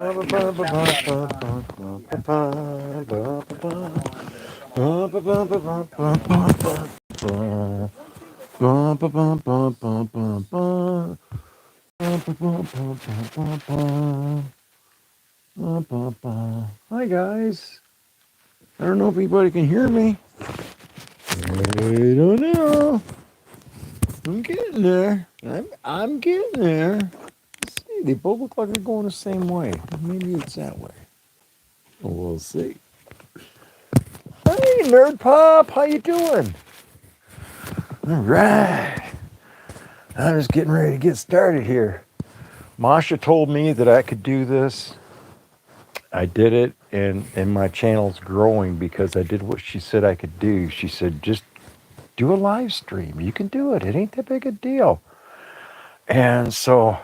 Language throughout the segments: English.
Hi guys. I don't know if anybody can hear me. I don't know. I'm getting there. I'm getting there. Let's see, they both look like they're going the same way. Maybe it's that way. We'll see. Hey, Nerd Pop, how you doing? All right. I'm just getting ready to get started here. Masha told me that I could do this. I did it, and my channel's growing because I did what she said I could do. She said, just do a live stream. You can do it. It ain't that big a deal. And so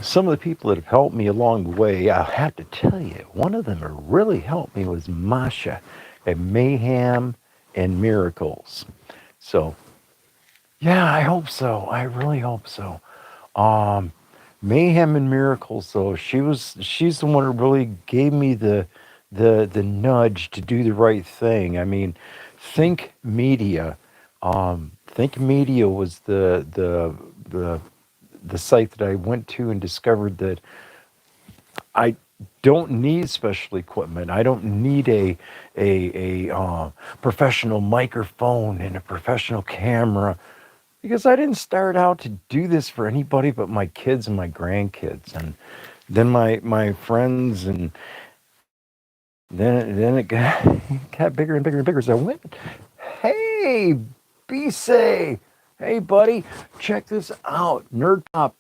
some of the people that have helped me along the way, I'll have to tell you, one of them that really helped me was Masha at Mayhem and Miracles. So, yeah, I hope so. I really hope so. Um, Mayhem and Miracles, though, she's the one who really gave me the nudge to do the right thing. I mean, Think Media. Think Media was the the site that I went to and discovered that I don't need special equipment. I don't need a professional microphone and a professional camera because I didn't start out to do this for anybody but my kids and my grandkids, and then my friends, and then it got, got bigger and bigger and bigger. So I went, hey, Bisay, hey buddy, check this out, Nerd Pop.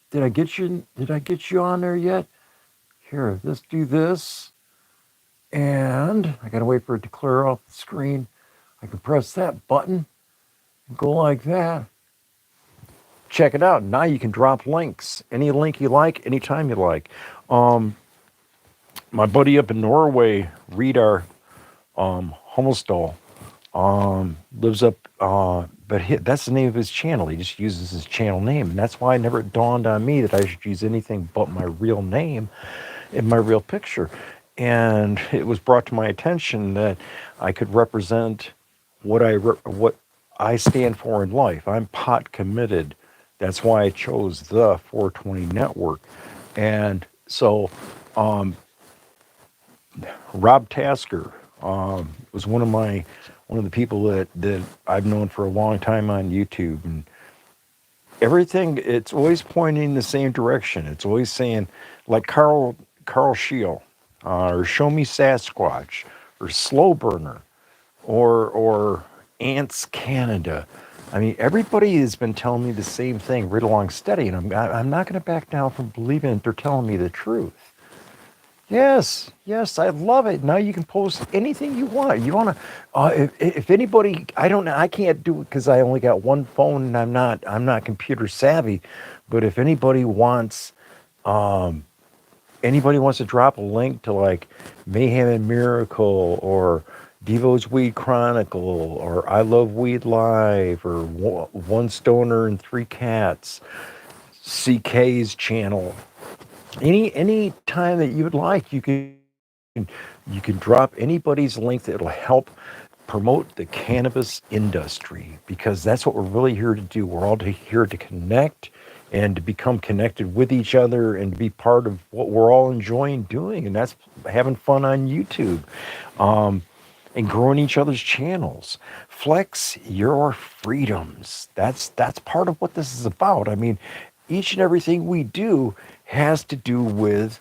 Did I get you? Did I get you on there yet? Here, let's do this. And I gotta wait for it to clear off the screen. I can press that button and go like that. Check it out. Now you can drop links. Any link you like, anytime you like. Um, my buddy up in Norway, Readar Hummelsdal, lives up, but that's the name of his channel. He just uses his channel name. And that's why it never dawned on me that I should use anything but my real name in my real picture. And it was brought to my attention that I could represent what I stand for in life. I'm pot committed. That's why I chose the 420 network. And so Rob Tasker was one of the people that I've known for a long time on YouTube, and everything, it's always pointing in the same direction. It's always saying, like Carl Scheel, or Show Me Sasquatch, or Slow Burner, or Ants Canada. I mean, everybody has been telling me the same thing right along steady, and I'm not going to back down from believing that they're telling me the truth. Yes, yes, I love it. Now you can post anything you want. You want to, if anybody, I don't know, I can't do it because I only got one phone and I'm not computer savvy. But if anybody wants to drop a link to like Mayhem and Miracle or Devo's Weed Chronicle or I Love Weed Live or One Stoner and Three Cats, CK's channel, any time that you would like, you can drop anybody's link that'll help promote the cannabis industry, because that's what we're really here to do. We're all here to connect and to become connected with each other and to be part of what we're all enjoying doing, and that's having fun on YouTube, and growing each other's channels. Flex your freedoms. That's part of what this is about. I mean, each and everything we do has to do with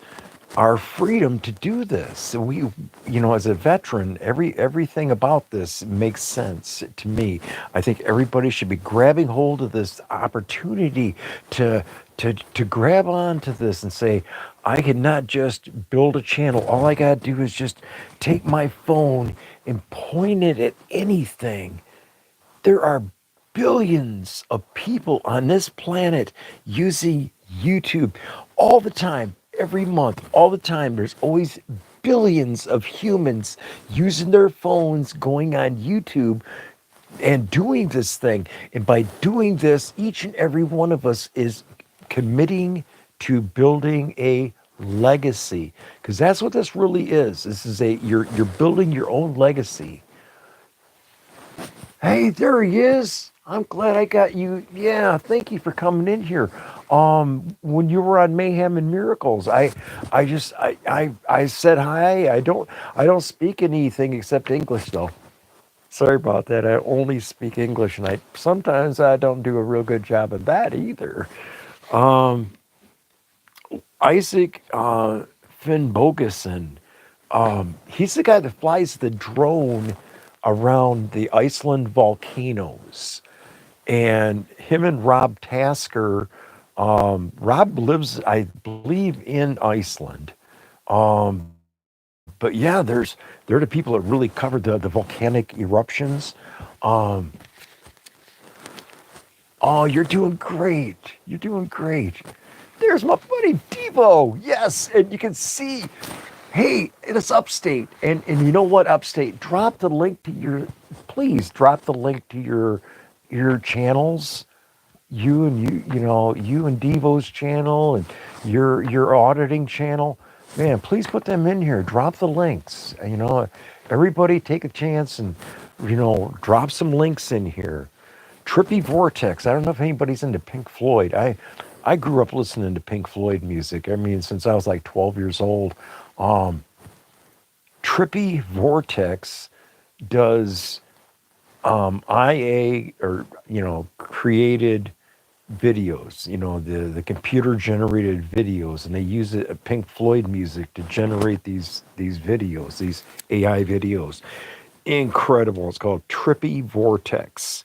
our freedom to do this. So we, as a veteran, everything about this makes sense to me. I think everybody should be grabbing hold of this opportunity to grab onto this and say, I can not just build a channel. All I gotta do is just take my phone and point it at anything. There are billions of people on this planet using YouTube all the time, every month, all the time. There's always billions of humans using their phones, going on YouTube and doing this thing. And by doing this, each and every one of us is committing to building a legacy, because that's what this really is. This is a you're building your own legacy. Hey, there he is. I'm glad I got you. Yeah, thank you for coming in here. When you were on Mayhem and Miracles, I said hi. I don't speak anything except English though. Sorry about that. I only speak English, and I sometimes I don't do a real good job of that either. Um, Isaac Finn Bogason, he's the guy that flies the drone around the Iceland volcanoes. And him and Rob Tasker, Rob lives, I believe, in Iceland. But yeah, they're the people that really covered the volcanic eruptions. Um, oh, you're doing great. You're doing great. There's my buddy Devo. Yes, and you can see, hey, it's Upstate, and you know what, Upstate? Drop the link to your, please drop the link to your channels. You and Devo's channel and your auditing channel. Man, please put them in here. Drop the links. Everybody take a chance and drop some links in here. Trippy Vortex. I don't know if anybody's into Pink Floyd. I grew up listening to Pink Floyd music. I mean, since I was like 12 years old. Um, Trippy Vortex does IA, or created videos, the computer generated videos, and they use Pink Floyd music to generate these videos, these AI videos. Incredible. It's called Trippy Vortex.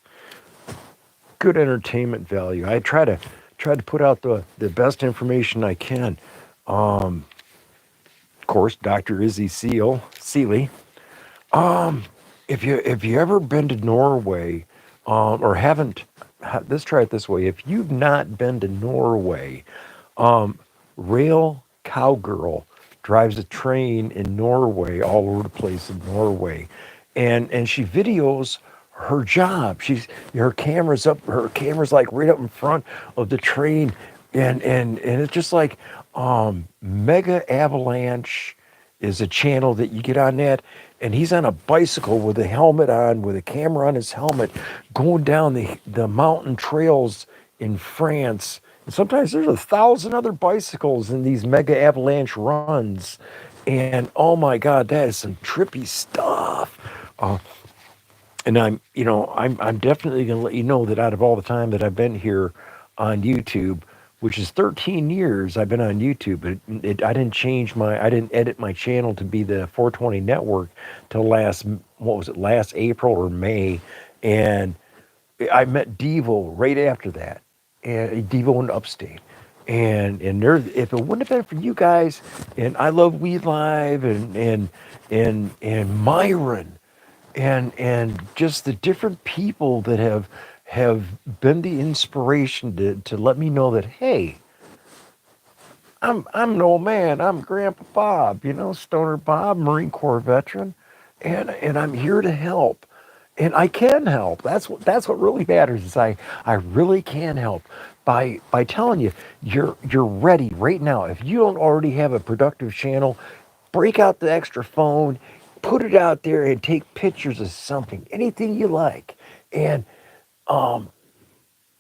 Good entertainment value. I try to put out the best information I can. Of course, Dr. Izzy Seeley. Um, if you ever been to Norway, or haven't, let's try it this way. If you've not been to Norway, Rail Cowgirl drives a train in Norway, all over the place in Norway, and she videos her job. Her camera's like right up in front of the train, and it's just like Mega Avalanche is a channel that you get on that, and he's on a bicycle with a helmet on, with a camera on his helmet, going down the mountain trails in France. And sometimes there's 1,000 other bicycles in these Mega Avalanche runs, and oh my God, that is some trippy stuff. Uh, and I'm definitely going to let you know that out of all the time that I've been here on YouTube, which is 13 years I've been on YouTube, but I didn't I didn't edit my channel to be the 420 network till what was it, last April or May. And I met Devo right after that, and Devo in Upstate. And there, if it wouldn't have been for you guys, and I Love Weed Live, and Myron, and just the different people that have been the inspiration to let me know that, hey, I'm an old man. I'm Grandpa Bob, Stoner Bob, Marine Corps veteran, and I'm here to help. And I can help. That's what really matters, is I really can help by telling you you're ready right now. If you don't already have a productive channel, break out the extra phone, put it out there, and take pictures of something, anything you like. And um,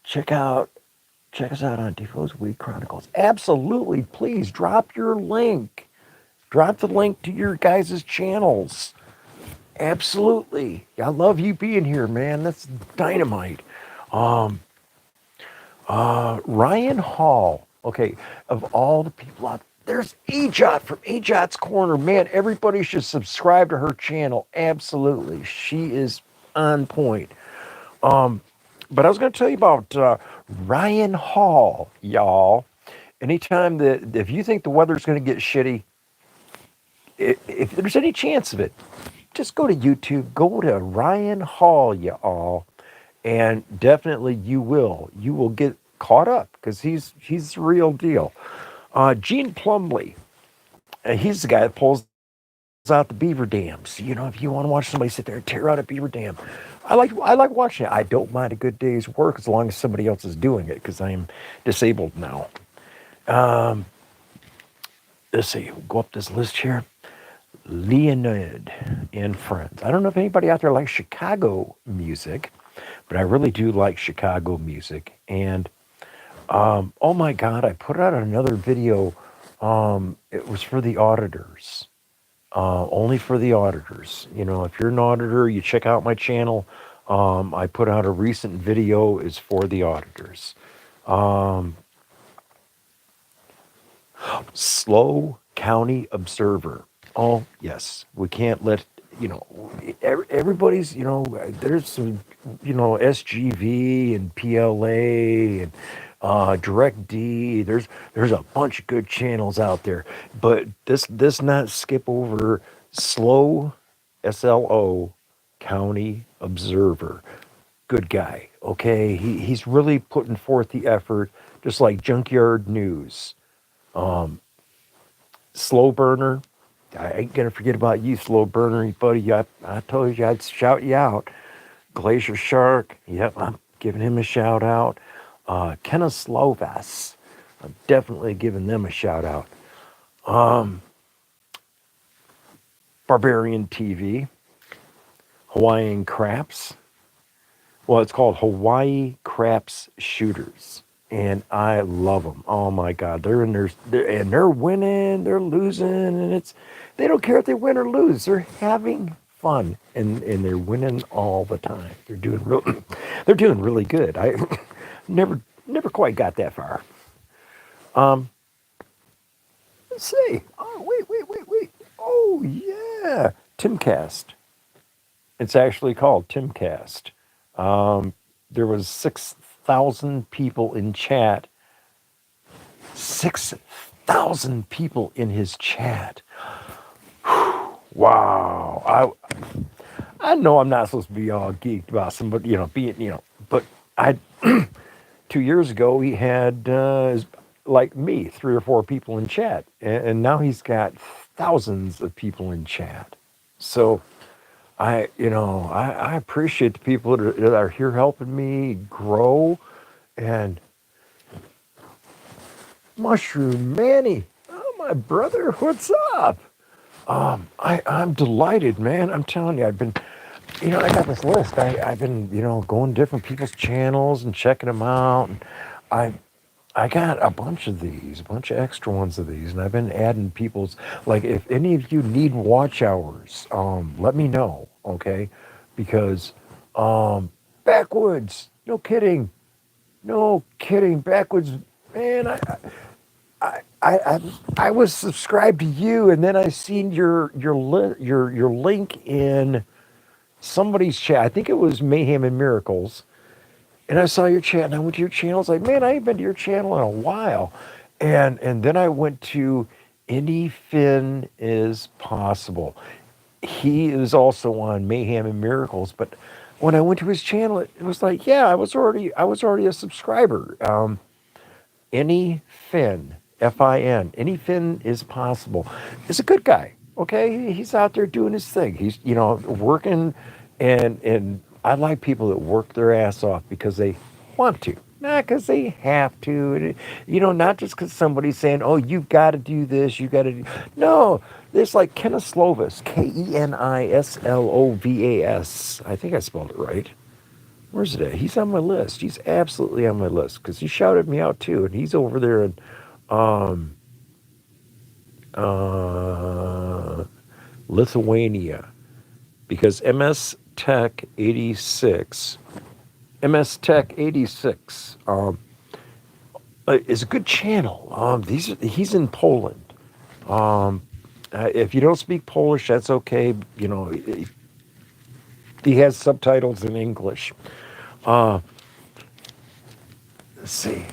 check out check us out on Defoe's Weed Chronicles. Absolutely, please drop your link. Drop the link to your guys' channels. Absolutely. I love you being here, man. That's dynamite. Um, Ryan Hall. Okay, of all the people out there's Ajot from Ajot's Corner. Man, everybody should subscribe to her channel. Absolutely. She is on point. Um, but I was going to tell you about Ryan Hall, y'all. Anytime that, if you think the weather's going to get shitty, if there's any chance of it, just go to YouTube, go to Ryan Hall, y'all, and definitely you will get caught up, because he's the real deal. Gene Plumley, he's the guy that pulls out the beaver dams. If you want to watch somebody sit there and tear out a beaver dam, I like watching it. I don't mind a good day's work as long as somebody else is doing it, because I am disabled now. Let's see, go up this list here. Leonid and Friends. I don't know if anybody out there likes Chicago music, but I really do like Chicago music. And oh my God, I put out another video. It was for the auditors, only for the auditors. You know, if you're an auditor, you check out my channel. I put out a recent video is for the auditors. Um, Slow County Observer. Oh, yes. We can't let, you know, everybody's, you know, there's some, you know, SGV and PLA and Direct D. There's a bunch of good channels out there. But this not skip over Slow, SLO, County Observer. Good guy. Okay. He's really putting forth the effort, just like Junkyard News. Slow burner. I ain't gonna forget about you, slow burner, buddy. I told you I'd shout you out. Glacier Shark. Yep, I'm giving him a shout out. Kenneth Slovas. I'm definitely giving them a shout out. Barbarian TV. Hawaiian Craps. Well, it's called Hawaii Craps Shooters, and I love them. Oh my God, they're in there, and they're winning, they're losing, and they don't care if they win or lose. They're having fun, and they're winning all the time. They're doing real, they're doing really good. I never quite got that far. Um, let's see. Oh wait. Oh yeah, Timcast. It's actually called Timcast. Um, there was 6,000 people in chat. 6,000 people in his chat. Wow. I know I'm not supposed to be all geeked about somebody, you know, being, you know, but I 2 years ago he had like me, 3 or 4 people in chat, and now he's got thousands of people in chat. So I appreciate the people that are here helping me grow. And Mushroom Manny, oh my brother, what's up? I'm delighted, man. I'm telling you, I've been, you know, I got this list. I've been, you know, going to different people's channels and checking them out. And I I got a bunch of these, a bunch of extra ones of these, and I've been adding people's. Like, if any of you need watch hours, let me know, okay? Because backwoods, no kidding, backwoods, man. I was subscribed to you, and then I seen your link in somebody's chat. I think it was Mayhem and Miracles, and I saw your channel, and I went to your channel. I was like, man, I ain't been to your channel in a while. And then I went to Any Finn is Possible. He is also on Mayhem and Miracles, but when I went to his channel, it was like, yeah, I was already a subscriber. Any Finn, Fin, Any Finn is Possible. Is a good guy. Okay, he's out there doing his thing. He's working, and I like people that work their ass off because they want to, not because they have to. And, not just because somebody's saying, "Oh, you've got to do this, you got to." No, there's like Kenneth Slovis, Kenislovas. I think I spelled it right. Where's it at? He's on my list. He's absolutely on my list because he shouted me out too, and he's over there in um, uh, Lithuania because MS Tech 86 is a good channel. He's in Poland. Um, if you don't speak Polish, that's okay. He has subtitles in English. Uh, let's see.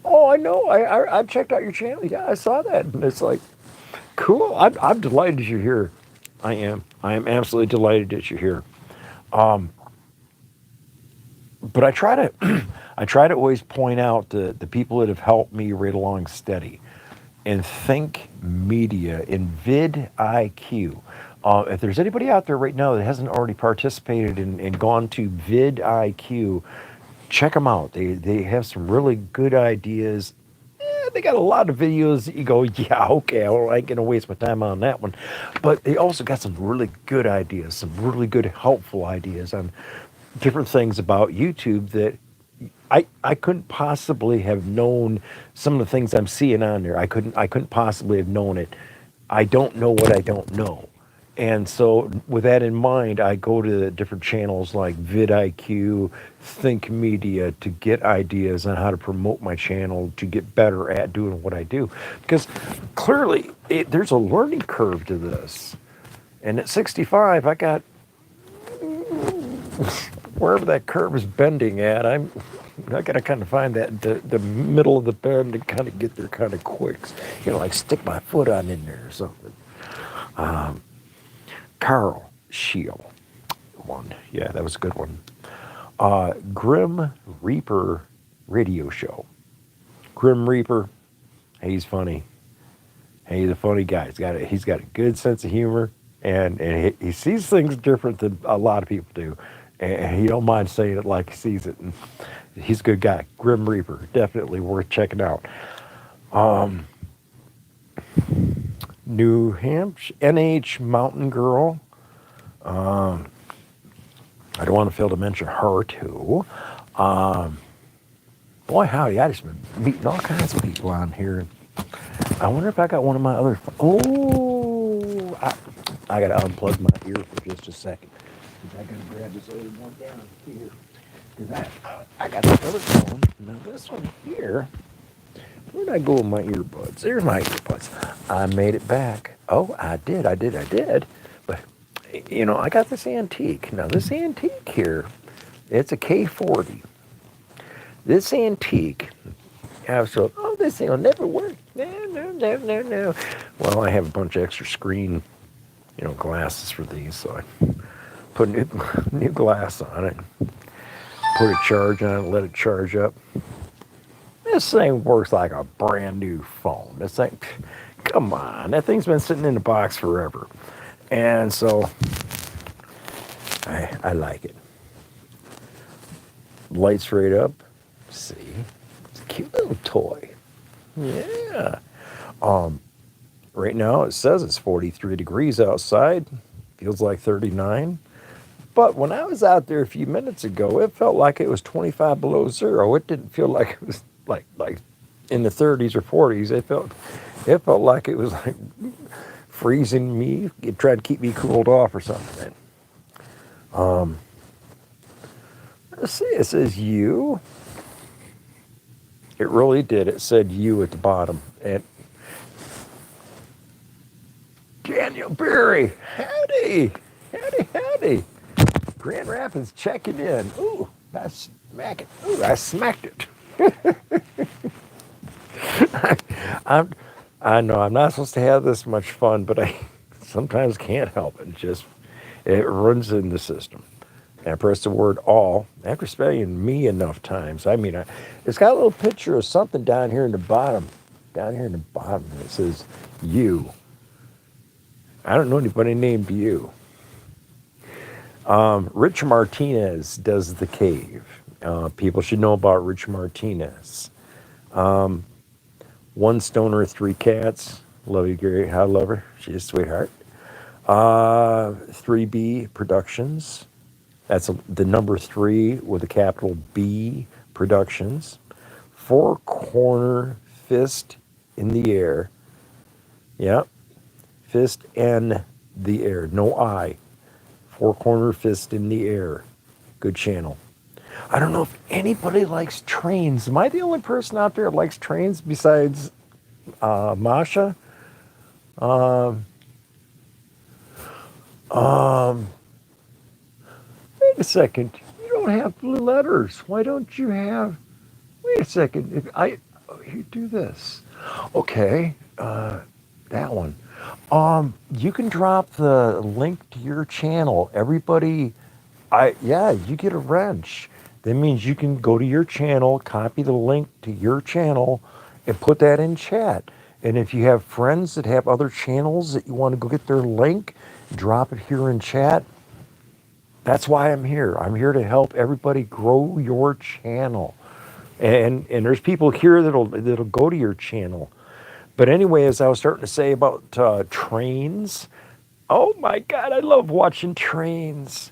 Oh, I know. I checked out your channel. Yeah, I saw that, and it's like cool. I'm delighted that you're here. I am. I am absolutely delighted that you're here. Um, but I try to I try to always point out the people that have helped me right along steady. And Think Media and vidIQ. If there's anybody out there right now that hasn't already participated and gone to vidIQ, check them out. They have some really good ideas. They got a lot of videos that you go, yeah, okay, well, I ain't gonna waste my time on that one. But they also got some really good ideas, some really good helpful ideas on different things about YouTube that I couldn't possibly have known some of the things I'm seeing on there. I couldn't possibly have known it. I don't know what I don't know. And so with that in mind, I go to the different channels like vidIQ, Think Media to get ideas on how to promote my channel to get better at doing what I do. Because clearly there's a learning curve to this. And at 65, I got wherever that curve is bending at, I gotta kind of find that the middle of the bend and kind of get there kind of quick. Like stick my foot on in there or something. Carl Shield one. Yeah, that was a good one. Grim Reaper radio show. Grim Reaper, he's funny. He's a funny guy. He's got a good sense of humor, and he sees things different than a lot of people do, and he don't mind saying it like he sees it. And he's a good guy. Grim Reaper, definitely worth checking out. New Hampshire NH Mountain Girl. I don't want to fail to mention her too. Boy, howdy, I just been meeting all kinds of people on here. I wonder if I got one of my other. I got to unplug my ear for just a second. I got to grab this other one down here. Because I got this other phone. Now this one here. Where did I go with my earbuds? There's my earbuds. I made it back. Oh, I did. But, I got this antique. Now, this antique here, it's a K40. This antique, this thing will never work. No. Well, I have a bunch of extra screen, glasses for these, so I put new glass on it, put a charge on it, let it charge up. This thing works like a brand new phone. This thing, come on, that thing's been sitting in the box forever. And so, I like it. Lights right up. See, it's a cute little toy. Yeah. Right now it says it's 43 degrees outside. Feels like 39. But when I was out there a few minutes ago, it felt like it was 25 below zero. It didn't feel like it was like in the 30s or 40s. It felt like it was like freezing me. It tried to keep me cooled off or something. Let's see. It says you. It really did. It said you at the bottom. And Daniel Berry, howdy. Grand Rapids checking in. Ooh, I smacked it. I know I'm not supposed to have this much fun, but I sometimes can't help it. It runs in the system. And I press the word all after spelling me enough times. I mean, it's got a little picture of something down here in the bottom. And it says you. I don't know anybody named you. Rich Martinez does the cave. People should know about Rich Martinez. One Stoner, Three Cats. Love you, Gary. I love her. She's a sweetheart. 3B Productions. That's the number 3 with a capital B Productions. Four Corner Fist in the Air. Yep. Fist in the Air. No I. Four Corner Fist in the Air. Good channel. I don't know if anybody likes trains. Am I the only person out there that likes trains besides Masha? Wait a second. You don't have blue letters. Why don't you have... Wait a second. You do this. Okay. That one. You can drop the link to your channel. Everybody... you get a wrench. That means you can go to your channel, copy the link to your channel, and put that in chat. And if you have friends that have other channels that you want to go get their link, drop it here in chat. That's why I'm here. I'm here to help everybody grow your channel. And there's people here that'll go to your channel. But anyway, as I was starting to say about trains, oh my God, I love watching trains.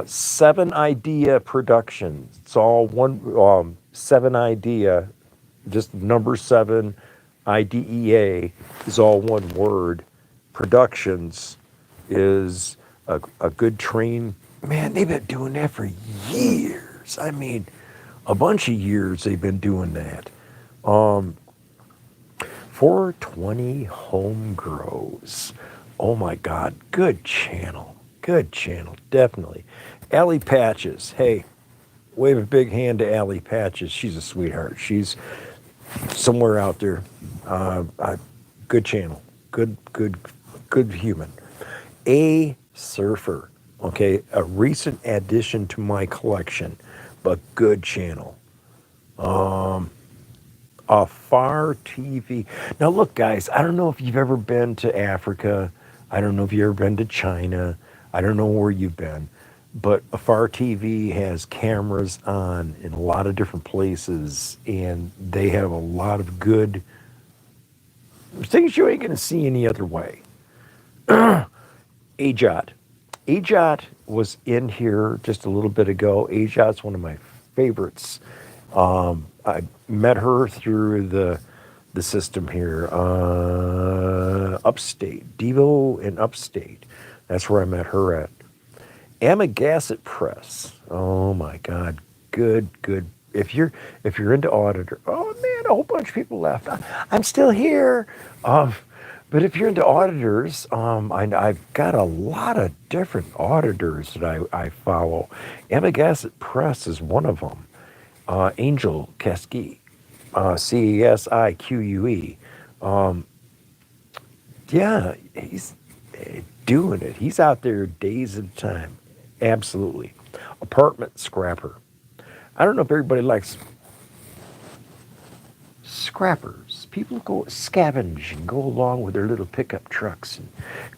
Seven Idea Productions. It's all one. Seven Idea, just number seven, IDEA is all one word. Productions is a good train. Man, they've been doing that for years. I mean, a bunch of years they've been doing that. 420 Home Grows. Oh my God, good channel. Good channel, definitely. Allie Patches. Hey, wave a big hand to Allie Patches. She's a sweetheart. She's somewhere out there. Good channel. Good human. A Surfer. Okay, a recent addition to my collection, but good channel. Afar TV. Now, look, guys, I don't know if you've ever been to Africa. I don't know if you've ever been to China. I don't know where you've been. But Afar TV has cameras on in a lot of different places, and they have a lot of good things you ain't going to see any other way. Ajot. Ajot was in here just a little bit ago. Ajot's one of my favorites. I met her through the system here, Upstate, Devo in Upstate. That's where I met her at. Amagassett Press. Oh my God, good. If you're into auditor, oh man, a whole bunch of people left. I'm still here. But if you're into auditors, I've got a lot of different auditors that I follow. Amagassett Press is one of them. Angel Casque, Casique. Yeah, he's doing it. He's out there days at a time. Absolutely. Apartment Scrapper. I don't know if everybody likes scrappers. People go scavenge and go along with their little pickup trucks and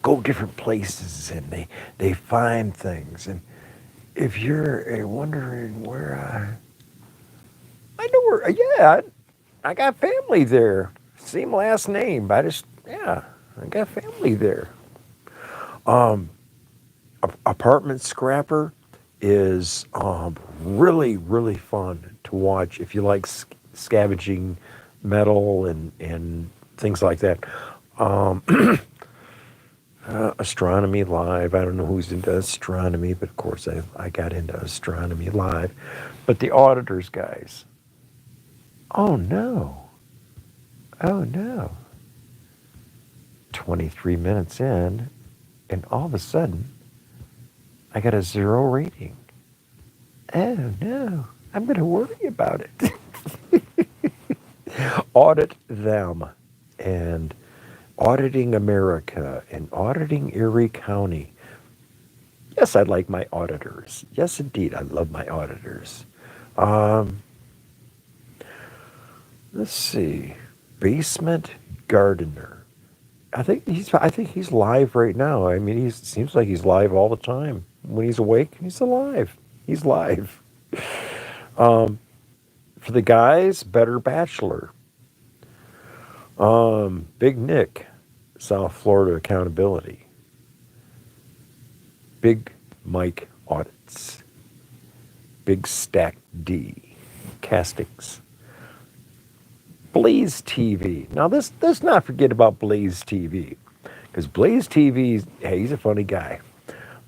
go different places, and they find things. And if you're wondering where I know where, yeah, I got family there. Same last name. I got family there. Apartment Scrapper is really fun to watch if you like scavenging metal and things like that. Astronomy Live. I don't know who's into astronomy, but of course I got into Astronomy Live. But the auditors guys. Oh no. 23 minutes in, and all of a sudden, I got a 0 rating. Oh no, I'm going to worry about it. Audit them, and auditing America, and auditing Erie County. Yes, I like my auditors. Yes, indeed, I love my auditors. Let's see, Basement Gardener. I think he's live right now. I mean, he seems like he's live all the time. When he's awake, he's alive. He's live. For the guys, Better Bachelor. Big Nick, South Florida Accountability. Big Mike Audits. Big Stack D, Castings. Blaze TV. Now, let's not forget about Blaze TV, because Blaze TV, hey, he's a funny guy.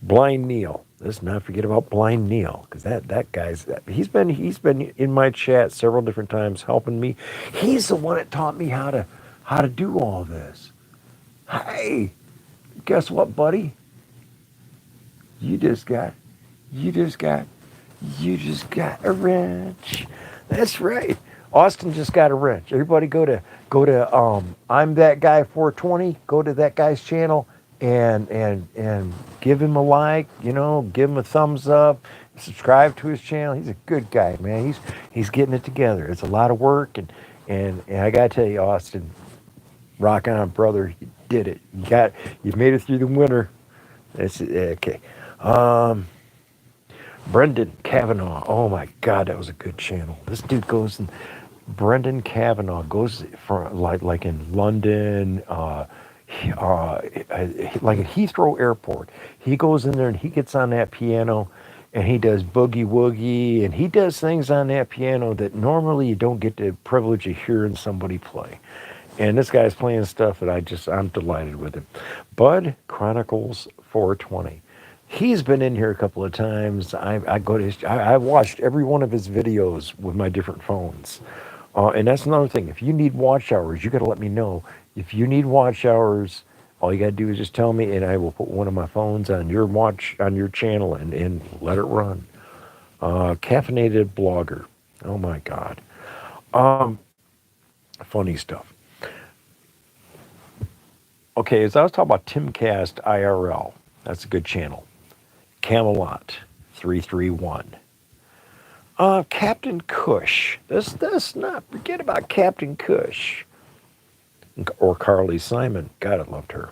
Blind Neil. Let's not forget about Blind Neil, because that guy's he's been in my chat several different times helping me. He's the one that taught me how to do all this. Hey, guess what, buddy? You just got a wrench. That's right. Austin just got a wrench. Everybody go to I'm that guy 420. Go to that guy's channel and give him a like. Give him a thumbs up. Subscribe to his channel. He's a good guy, man. He's getting it together. It's a lot of work, and I gotta tell you, Austin, Rock on, brother. You did it. You made it through the winter. That's okay. Um, Brendan Kavanaugh. Oh my God, that was a good channel. This dude goes and Brendan Kavanaugh goes from like in London, like at Heathrow Airport. He goes in there and he gets on that piano and he does boogie woogie and he does things on that piano that normally you don't get the privilege of hearing somebody play. And this guy's playing stuff that I'm delighted with him. Bud Chronicles 420. He's been in here a couple of times. I go to I watched every one of his videos with my different phones. And that's another thing. If you need watch hours, you got to let me know. If you need watch hours, all you got to do is just tell me, and I will put one of my phones on your channel and let it run. Caffeinated blogger. Oh my God. Um, Funny stuff. Okay, as I was talking about Timcast IRL, that's a good channel. Camelot 331. Captain Cush. Let's not forget about Captain Cush. Or Carly Simon. God, I loved her.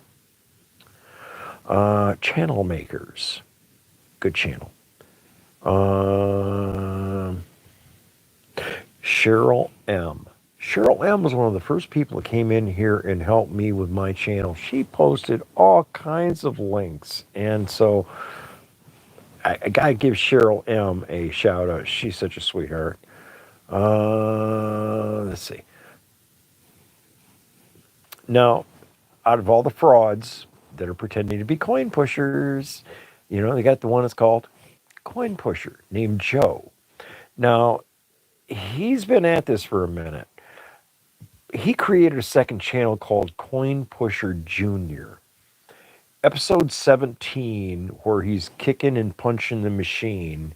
Channel Makers. Good channel. Um Cheryl M. Cheryl M was one of the first people that came in here and helped me with my channel. She posted all kinds of links. And so I gotta give Cheryl M a shout out. She's such a sweetheart. Let's see. Now, out of all the frauds that are pretending to be coin pushers, they got the one that's called Coin Pusher named Joe. Now, he's been at this for a minute. He created a second channel called Coin Pusher Junior. Episode 17, where he's kicking and punching the machine,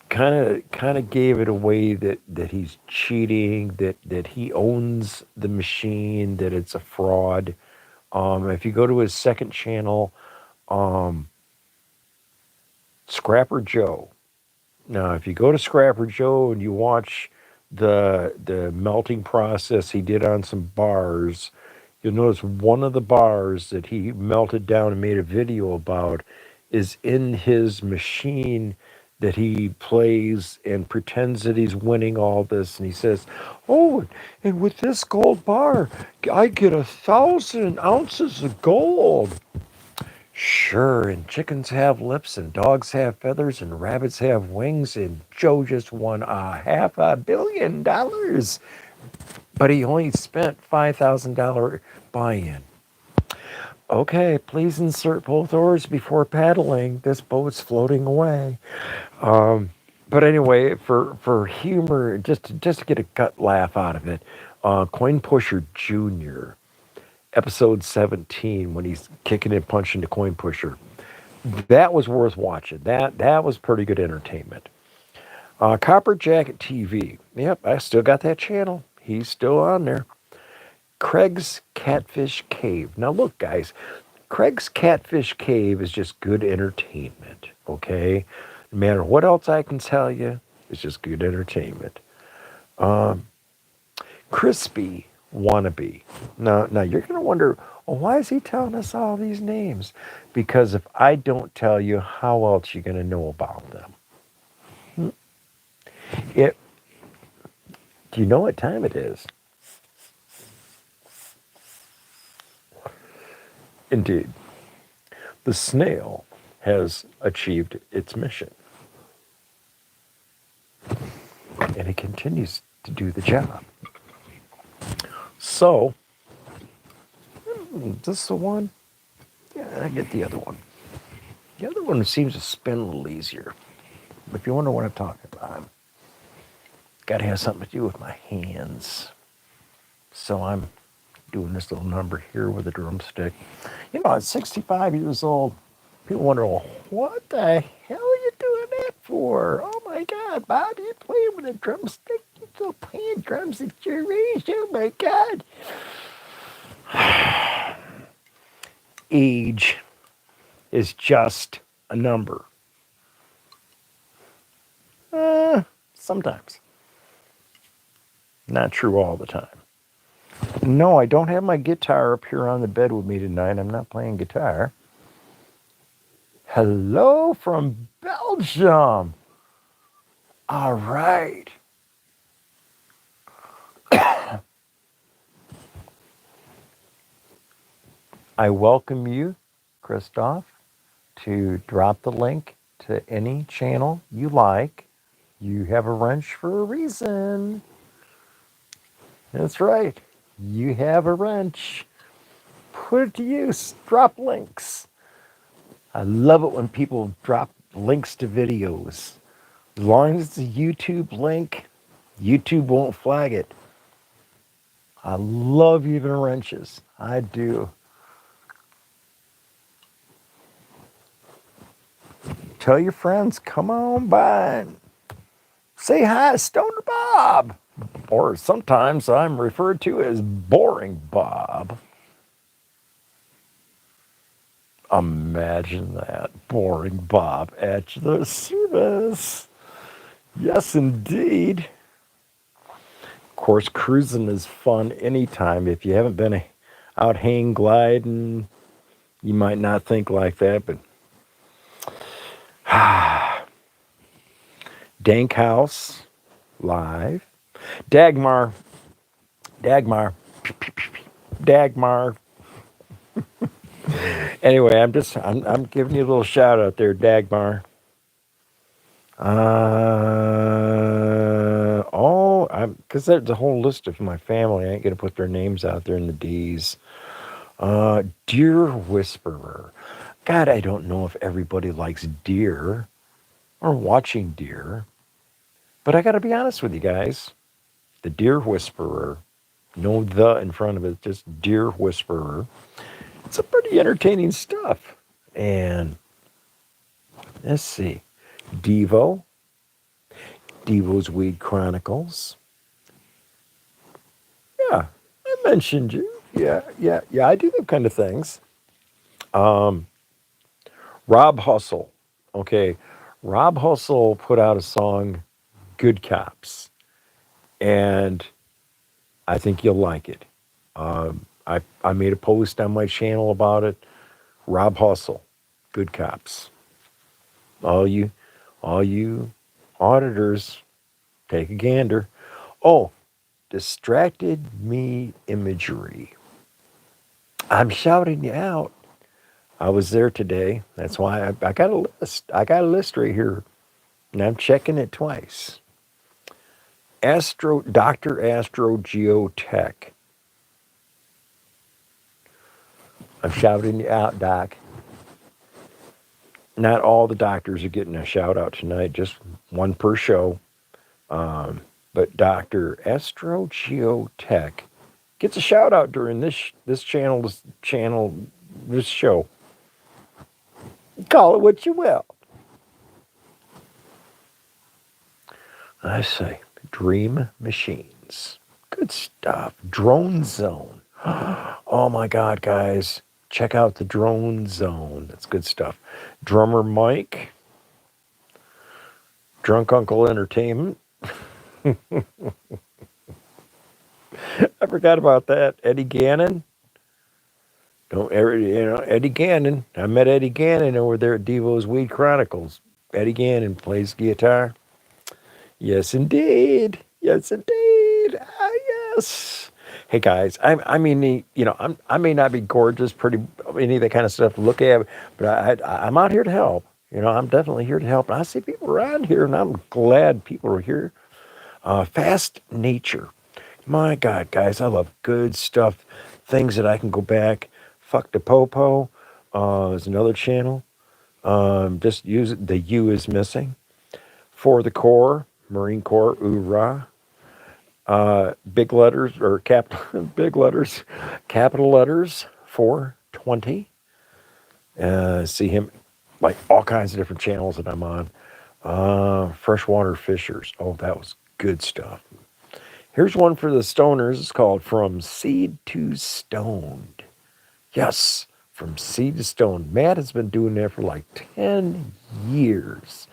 kind of gave it away that he's cheating, that he owns the machine, that it's a fraud. If you go to his second channel, um, Scrapper Joe. Now, if you go to Scrapper Joe and you watch the melting process he did on some bars, you'll notice one of the bars that he melted down and made a video about is in his machine that he plays and pretends that he's winning all this. And he says, "Oh, and with this gold bar, I get 1,000 ounces of gold." Sure, and chickens have lips, and dogs have feathers, and rabbits have wings, and Joe just won $500 million, but he only spent $5,000 buy-in. Okay, please insert both oars before paddling. This boat's floating away. But anyway, for humor, just to get a gut laugh out of it, Coin Pusher Junior, episode 17, when he's kicking and punching the Coin Pusher. That was worth watching. That was pretty good entertainment. Copper Jacket TV. Yep, I still got that channel. He's still on there. Craig's Catfish Cave. Now look, guys, Craig's Catfish Cave is just good entertainment. Okay, no matter what else I can tell you, it's just good entertainment. Crispy Wannabe. Now you're gonna wonder, well, why is he telling us all these names? Because if I don't tell you, how else are you gonna know about them? It. Do you know what time it is? Indeed, the snail has achieved its mission, and it continues to do the job. So, is this the one? Yeah, I get the other one. The other one seems to spin a little easier. If you wonder what I'm talking about, got to have something to do with my hands. So I'm doing this little number here with a drumstick. At 65 years old, people wonder, well, what the hell are you doing that for? Oh my God, Bob, you're playing with a drumstick. You're still playing drums at your age. Oh my God. Age is just a number. Sometimes. Not true all the time. No, I don't have my guitar up here on the bed with me tonight. I'm not playing guitar. Hello from Belgium. All right. I welcome you, Christoph, to drop the link to any channel you like. You have a wrench for a reason. That's right. You have a wrench. Put it to use. Drop links. I love it when people drop links to videos. As long as it's a YouTube link, YouTube won't flag it. I love using wrenches. I do. Tell your friends, come on by. Say hi to Stoner Bob. Or sometimes I'm referred to as Boring Bob. Imagine that. Boring Bob at the service. Yes, indeed. Of course, cruising is fun anytime. If you haven't been out hang gliding, you might not think like that, but Dank House live. Dagmar. Dagmar. Dagmar. Anyway, I'm giving you a little shout out there, Dagmar. Because there's a whole list of my family. I ain't gonna put their names out there in the D's. Deer Whisperer. God, I don't know if everybody likes deer or watching deer, but I gotta be honest with you guys. The Deer Whisperer, no the in front of it, just Deer Whisperer. It's a pretty entertaining stuff. And let's see, Devo's Weed Chronicles. Yeah, I mentioned you. Yeah. I do them kind of things. Um, Rob Hustle. Okay, Rob Hustle put out a song, "Good Cops," and I think you'll like it. I made a post on my channel about it. Rob Hustle, "Good Cops." All you, all you auditors, take a gander. Oh, distracted me imagery. I'm shouting you out. I was there today. That's why I got a list. I got a list right here, and I'm checking it twice. Dr. Astro Geotech. I'm shouting you out, Doc. Not all the doctors are getting a shout out tonight, just one per show. But Dr. Astro Geotech gets a shout out during this show. Call it what you will. I say, Dream Machines. Good stuff. Drone Zone. Oh my God, guys. Check out the Drone Zone. That's good stuff. Drummer Mike. Drunk Uncle Entertainment. I forgot about that. Eddie Gannon. Eddie Gannon. I met Eddie Gannon over there at Devo's Weed Chronicles. Eddie Gannon plays guitar. Yes, indeed. Yes, indeed. Ah, yes. Hey guys, I mean, I may not be gorgeous, pretty, any of that kind of stuff to look at, but I'm out here to help. I'm definitely here to help. And I see people around here, and I'm glad people are here. Fast Nature. My God, guys, I love good stuff. Things that I can go back. Fuck the Popo is another channel. Just use it. The U is missing. For the Core, Marine Corps, hoorah. Big letters or big letters, capital letters, 420. See him like all kinds of different channels that I'm on. Freshwater Fishers. Oh, that was good stuff. Here's one for the stoners. It's called From Seed to Stoned. Yes, From Seed to Stone. Matt has been doing that for like 10 years,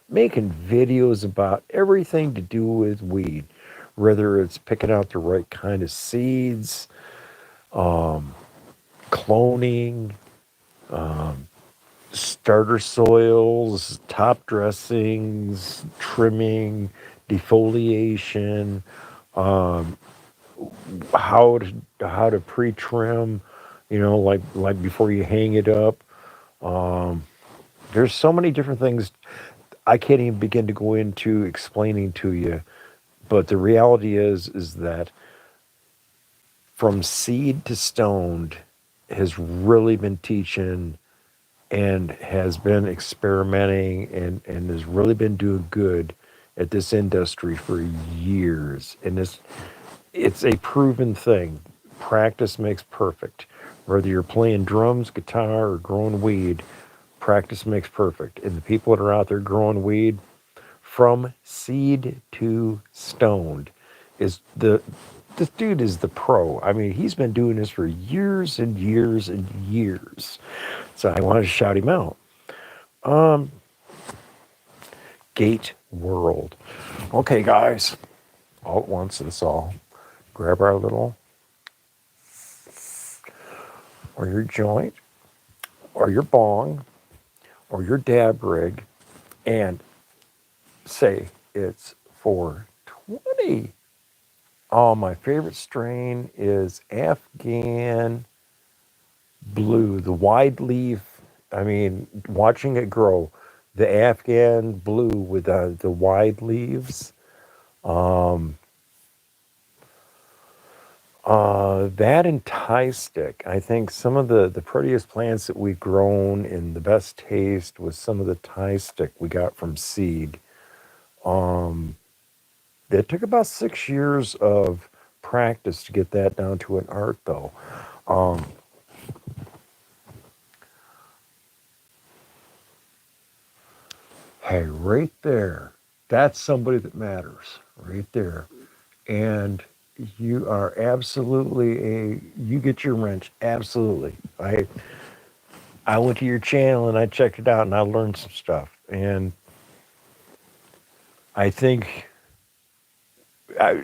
making videos about everything to do with weed, whether it's picking out the right kind of seeds, um, cloning, starter soils, top dressings, trimming, defoliation, how to pre-trim, like before you hang it up. There's so many different things I can't even begin to go into explaining to you. But the reality is that from seed to stoned has really been teaching and has been experimenting and has really been doing good at this industry for years. And it's a proven thing. Practice makes perfect. Whether you're playing drums, guitar, or growing weed, practice makes perfect. And the people that are out there growing weed, from seed to stoned, is the this dude is the pro. I mean, he's been doing this for years and years and years. So I wanted to shout him out. Gate World. Okay, guys, all at once, let's all grab our little or your joint or your bong or your dab rig and say it's 420. Oh, my favorite strain is Afghan Blue, the wide leaf. I mean, watching it grow, the Afghan Blue with the wide leaves. That and Thai stick. I think some of the prettiest plants that we've grown and the best taste was some of the Thai stick we got from seed. It took about 6 years of practice to get that down to an art, though. Um, hey, right there, that's somebody that matters, right there. And you are absolutely you get your wrench, absolutely. I went to your channel and I checked it out and I learned some stuff. And I think,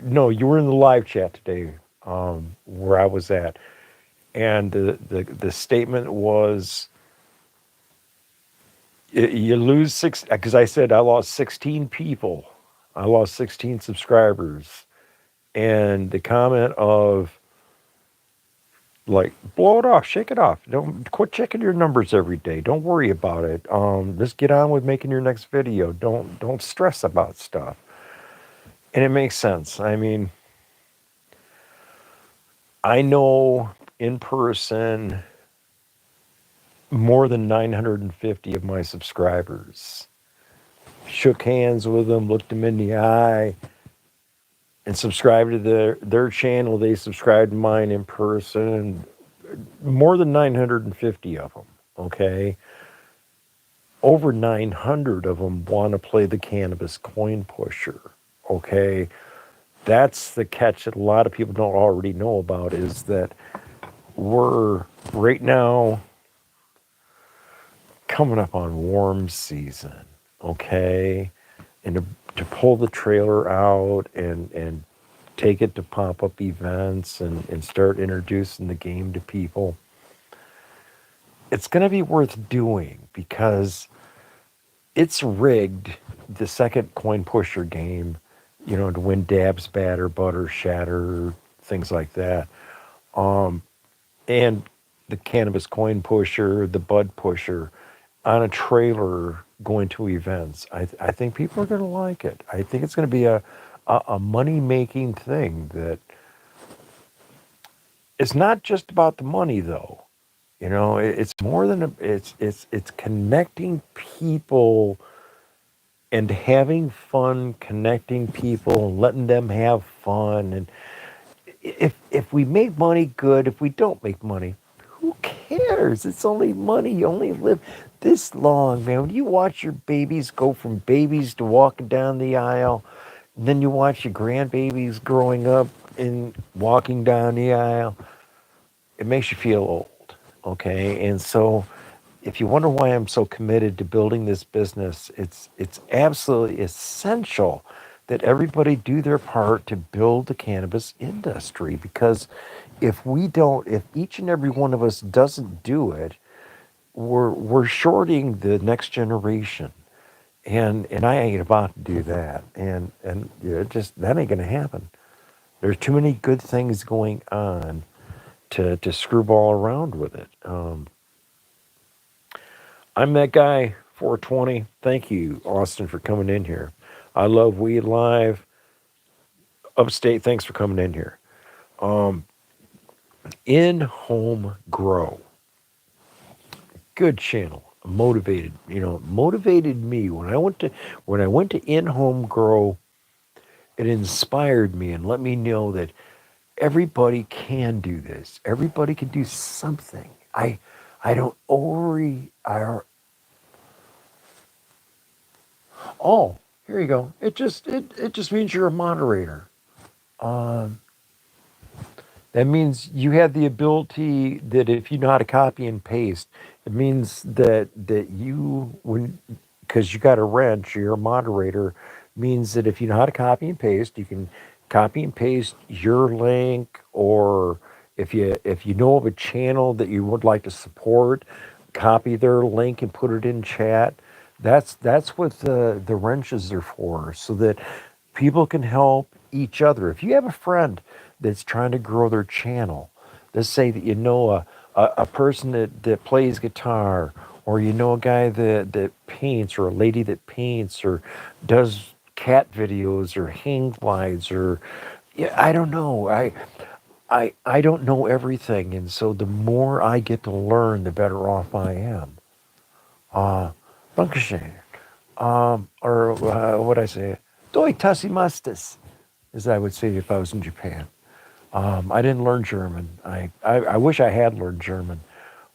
no, you were in the live chat today, where I was at. And the statement was, you lose six, because I said I lost 16 people. I lost 16 subscribers. And the comment of, like, blow it off, shake it off. Don't quit checking your numbers every day. Don't worry about it. Just get on with making your next video. Don't stress about stuff. And it makes sense. I mean, I know in person more than 950 of my subscribers. Shook hands with them, looked them in the eye, and subscribed to their channel. They subscribed to mine in person. More than 950 of them. Okay, over 900 of them want to play the cannabis coin pusher. Okay, that's the catch that a lot of people don't already know about, is that we're right now coming up on warm season. Okay, and to pull the trailer out and take it to pop-up events and start introducing the game to people, it's going to be worth doing, because it's rigged, the second coin pusher game, to win dabs, batter, butter, shatter, things like that. And the cannabis coin pusher, the bud pusher, on a trailer going to events. I think people are going to like it. I think it's going to be a money making thing. That it's not just about the money, though. It's more than it's connecting people and having fun, connecting people and letting them have fun. And if we make money, good. If we don't make money, who cares? It's only money. You only live this long, man. When you watch your babies go from babies to walking down the aisle, and then you watch your grandbabies growing up and walking down the aisle, it makes you feel old. Okay. And so if you wonder why I'm so committed to building this business, it's absolutely essential that everybody do their part to build the cannabis industry, because if each and every one of us doesn't do it, we're shorting the next generation. And I ain't about to do that. And yeah, it just that ain't gonna happen. There's too many good things going on to screwball around with it. I'm that guy, 420. Thank you, Austin, for coming in here. I love Weed Live. Upstate, thanks for coming in here. In Home Grow, good channel. Motivated, motivated me when I went to In Home Grow. It inspired me and let me know that everybody can do this. Everybody can do something. I don't worry. Oh, here you go. It just means you're a moderator. Um, that means you have the ability that if you know how to copy and paste, it means that you when because you got a wrench, you're a moderator, means that if you know how to copy and paste, you can copy and paste your link, or if you know of a channel that you would like to support, copy their link and put it in chat. That's what the wrenches are for, so that people can help each other. If you have a friend that's trying to grow their channel, let's say that you know a person that plays guitar, or you know a guy that paints, or a lady that paints, or does cat videos, or hang glides, or yeah, I don't know. I don't know everything, and so the more I get to learn, the better off I am. Uh, Dankeschön. Or what I say, Doi tasimastas, as I would say if I was in Japan. I didn't learn German. I wish I had learned German.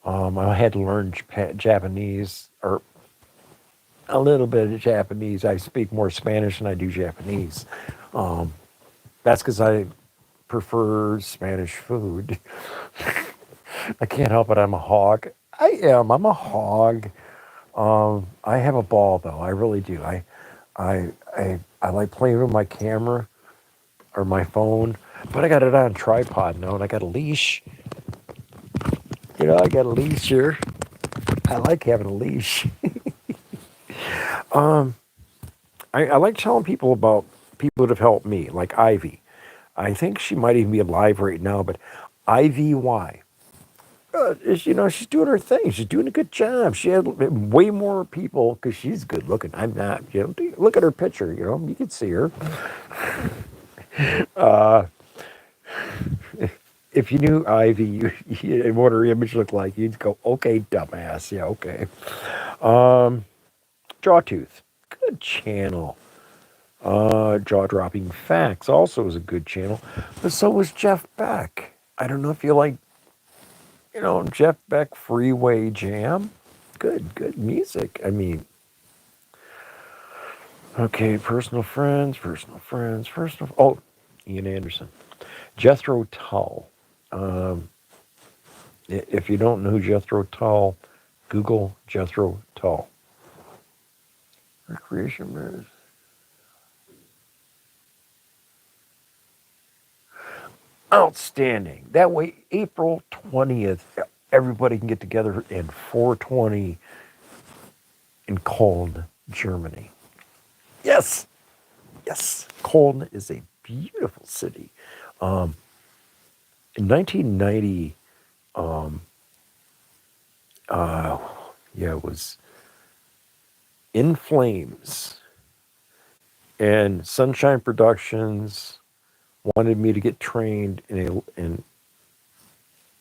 I had to learn Japanese, or a little bit of Japanese. I speak more Spanish than I do Japanese. Um, that's because I prefer Spanish food. I can't help it. I'm a hog. I am. I'm a hog. I have a ball though. I really do. I like playing with my camera or my phone, but I got it on tripod now, and I got a leash. I got a leash here. I like having a leash. um, I like telling people about people that have helped me, like Ivy. I think she might even be alive right now, but IVY. She's doing her thing. She's doing a good job. She had way more people because she's good looking. I'm not. Look at her picture. You can see her. Uh, if you knew Ivy, and what her image looked like, you'd go, "Okay, dumbass. Yeah, okay." Um, Jawtooth, good channel. Jaw Dropping Facts also is a good channel, but so was Jeff Beck. I don't know if you like, Jeff Beck Freeway Jam. Good music. I mean, okay, personal. Oh, Ian Anderson, Jethro Tull. Um, if you don't know who Jethro Tull, Google Jethro Tull. Recreation Mirrors. Outstanding. That way, April 20th, everybody can get together in 420 in Cologne, Germany. Yes, yes. Cologne is a beautiful city. Um, in 1990, um, uh, yeah, it was In Flames, and Sunshine Productions wanted me to get trained in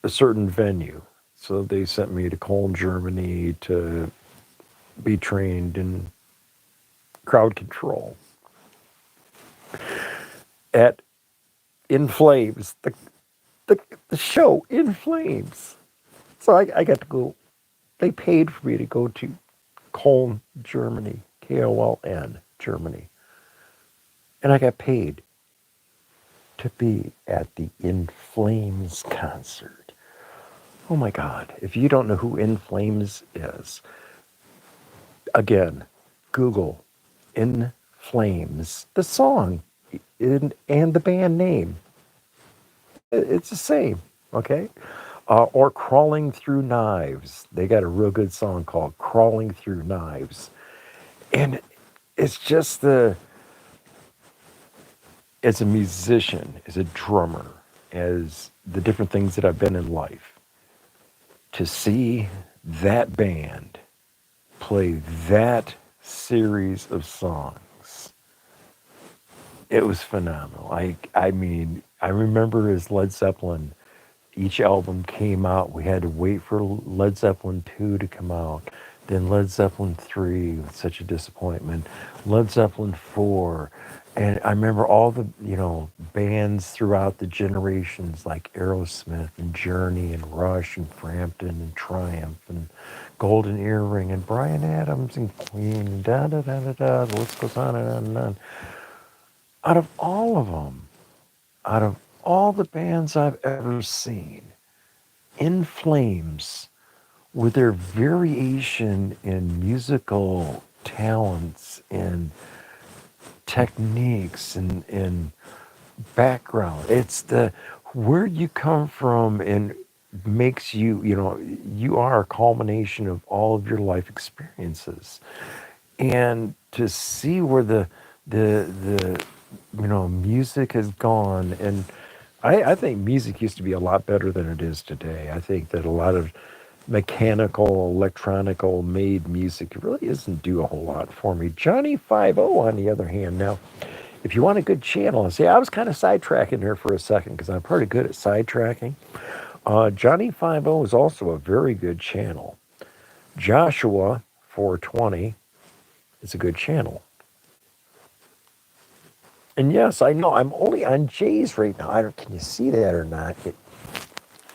a certain venue. So they sent me to Cologne, Germany to be trained in crowd control at In Flames, the, the show In Flames. So I got to go. They paid for me to go to Cologne, Germany, Koln, Germany. And I got paid to be at the In Flames concert. Oh my God. If you don't know who In Flames is, again, Google In Flames, the song and the band name. It's the same. Okay. Or Crawling Through Knives. They got a real good song called Crawling Through Knives. And it's just as a musician, as a drummer, as the different things that I've been in life, to see that band play that series of songs, it was phenomenal. I mean, I remember as Led Zeppelin, each album came out, we had to wait for Led Zeppelin 2 to come out. Then Led Zeppelin 3 was such a disappointment. Led Zeppelin 4. And I remember all the, bands throughout the generations like Aerosmith and Journey and Rush and Frampton and Triumph and Golden Earring and Bryan Adams and Queen and da da da da da. The list goes on and on and on. Out of all of them, out of all the bands I've ever seen, In Flames, with their variation in musical talents and techniques and background. It's the where you come from and makes you, you are a culmination of all of your life experiences. And to see where the music has gone, and I think music used to be a lot better than it is today. I think that a lot of mechanical, electronical made music really doesn't do a whole lot for me. Johnny 50, on the other hand, now, if you want a good channel, and see, I was kind of sidetracking here for a second because I'm pretty good at sidetracking. Johnny 50 is also a very good channel. Joshua 420 is a good channel. And yes, I know I'm only on J's right now. I don't, can you see that or not?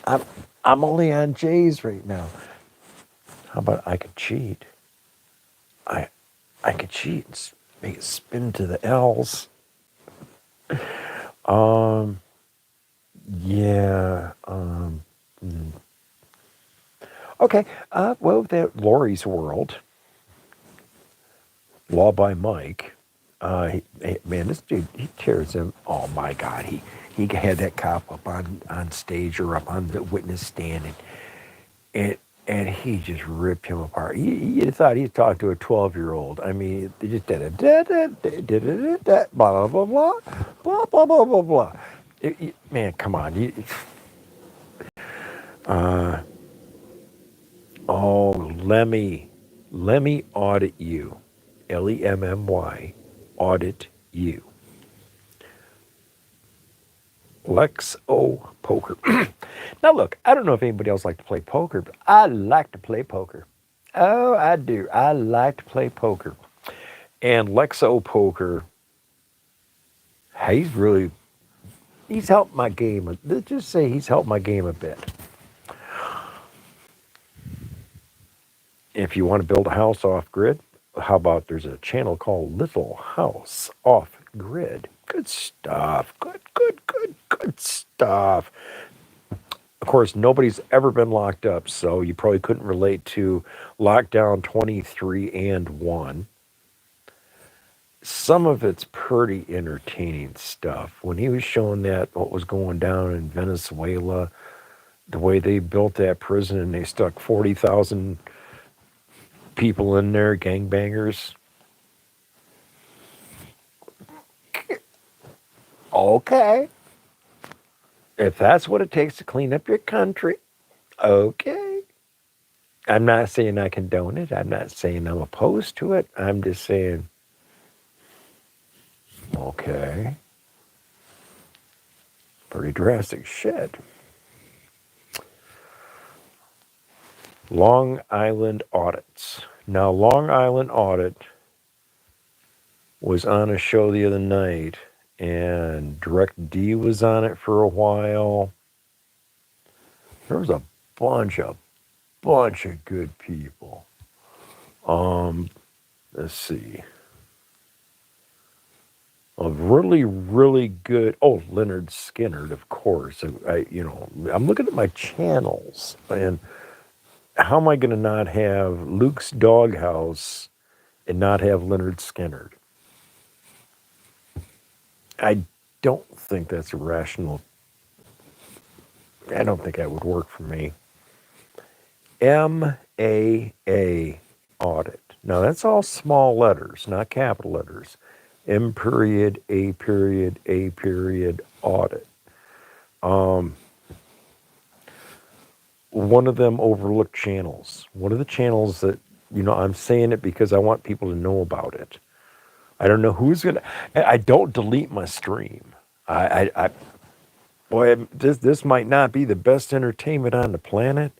I'm I'm only on J's right now. How about I could cheat? I I could cheat and make it spin to the L's. Um, yeah. Hmm. Okay. Well, that Lori's World, Law by Mike. Man, this dude, he tears him. Oh my God, he had that cop up on stage or up on the witness stand, and and he just ripped him apart. You thought he talked to a 12-year-old. I mean, they just did it, blah blah blah blah blah blah blah blah blah. Man, come on. Uh, oh, Lemmy audit you, Lemmy, audit you. Lex O Poker. Now, look, I don't know if anybody else like to play poker, but I like to play poker. Oh, I do. I like to play poker. And Lexo Poker, he's really, he's helped my game. Let's just say he's helped my game a bit. If you want to build a house off grid, how about there's a channel called Little House Off Grid? Good stuff. Good stuff. Of course, nobody's ever been locked up, so you probably couldn't relate to Lockdown 23 and 1. Some of it's pretty entertaining stuff. When he was showing that, what was going down in Venezuela, the way they built that prison and they stuck 40,000 people in there, gangbangers. Okay. If that's what it takes to clean up your country, okay. I'm not saying I condone it. I'm not saying I'm opposed to it. I'm just saying, okay, pretty drastic shit. Long Island audits. Now, Long Island audit was on a show the other night, and Direct D was on it for a while. There was a bunch of good people. Um, let's see. A really good. Oh, Leonard Skinner, of course. I'm looking at my channels, and how am I going to not have Luke's Doghouse and not have Leonard Skinner? I don't think that's a rational I don't think that would work for me. MAA audit. Now that's all small letters, not capital letters. M period, A period, audit. Um, one of them overlooked channels. One of the channels that, I'm saying it because I want people to know about it. I don't know who's gonna. I don't delete my stream. I boy, this might not be the best entertainment on the planet,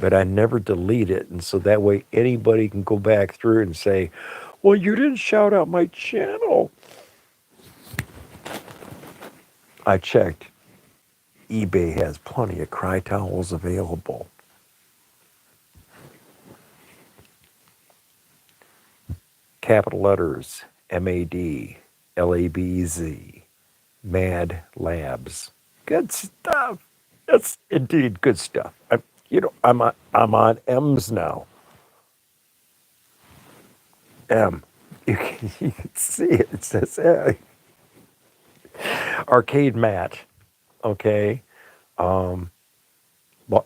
but I never delete it, and so that way anybody can go back through and say, "Well, you didn't shout out my channel." I checked. eBay has plenty of cry towels available. Capital letters, MAD, LABZ, Mad Labs. Good stuff. That's indeed good stuff. I'm on M's now. M. You can see it. It says arcade mat. Okay. Um, Las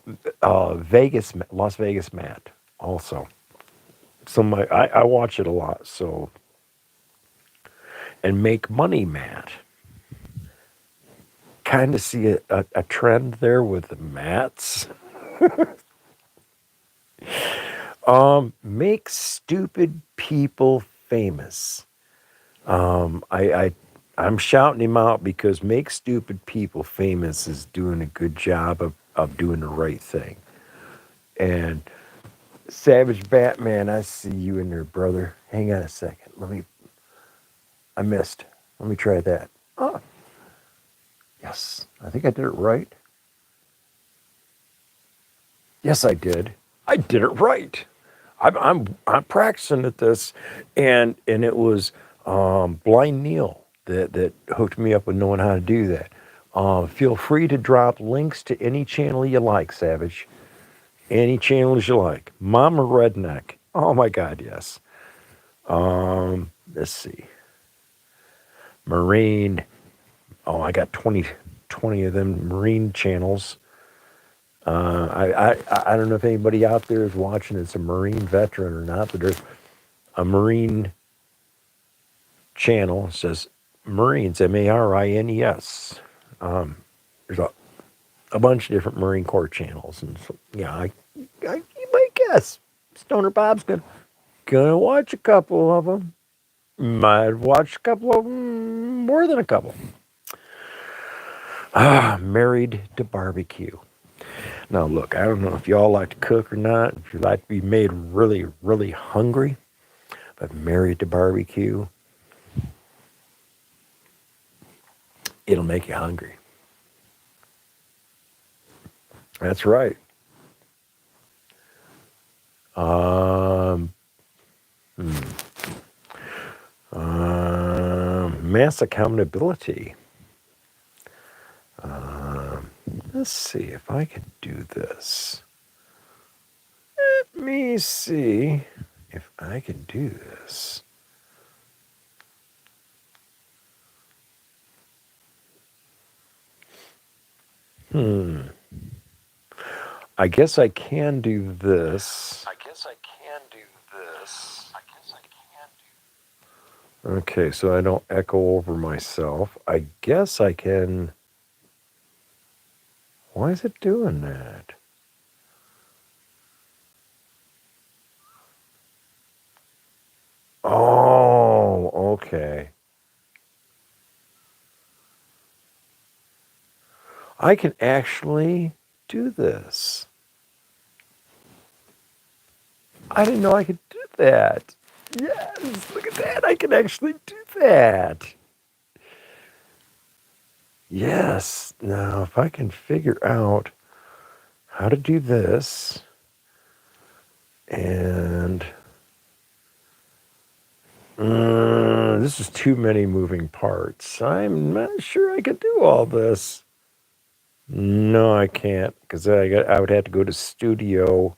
Vegas mat. Also, I watch it a lot. So, and make money mat. Kind of see a trend there with the mats. Make stupid people famous. I'm shouting him out because make stupid people famous is doing a good job of doing the right thing. And Savage Batman, I see you in there, brother. Hang on a second. I missed. Let me try that. Oh, yes. I think I did it right. Yes, I did. I did it right. I'm practicing at this, and it was Blind Neil that hooked me up with knowing how to do that. Feel free to drop links to any channel you like, Savage. Any channels you like. Mama Redneck. Oh my God, yes. Let's see. Marine. Oh, I got 20 of them Marine channels. I don't know if anybody out there is watching that's a Marine veteran or not, but there's a Marine channel. It says Marines, Marines. There's a bunch of different Marine Corps channels, and so, yeah, you might guess Stoner Bob's gonna watch a couple of them. Might watch a couple of them, more than a couple. Married to barbecue. Now, look, I don't know if y'all like to cook or not, if you like to be made really, really hungry, but married to barbecue, it'll make you hungry. That's right. Um, Mass accountability. Let's see if I can do this. Let me see if I can do this. I guess I can do this. Okay, so I don't echo over myself. I guess I can. Why is it doing that? Oh, okay. I can actually do this. I didn't know I could do that. Yes, look at that. I can actually do that. Yes. Now, if I can figure out how to do this, and this is too many moving parts. I'm not sure I could do all this. No, I can't because I would have to go to studio.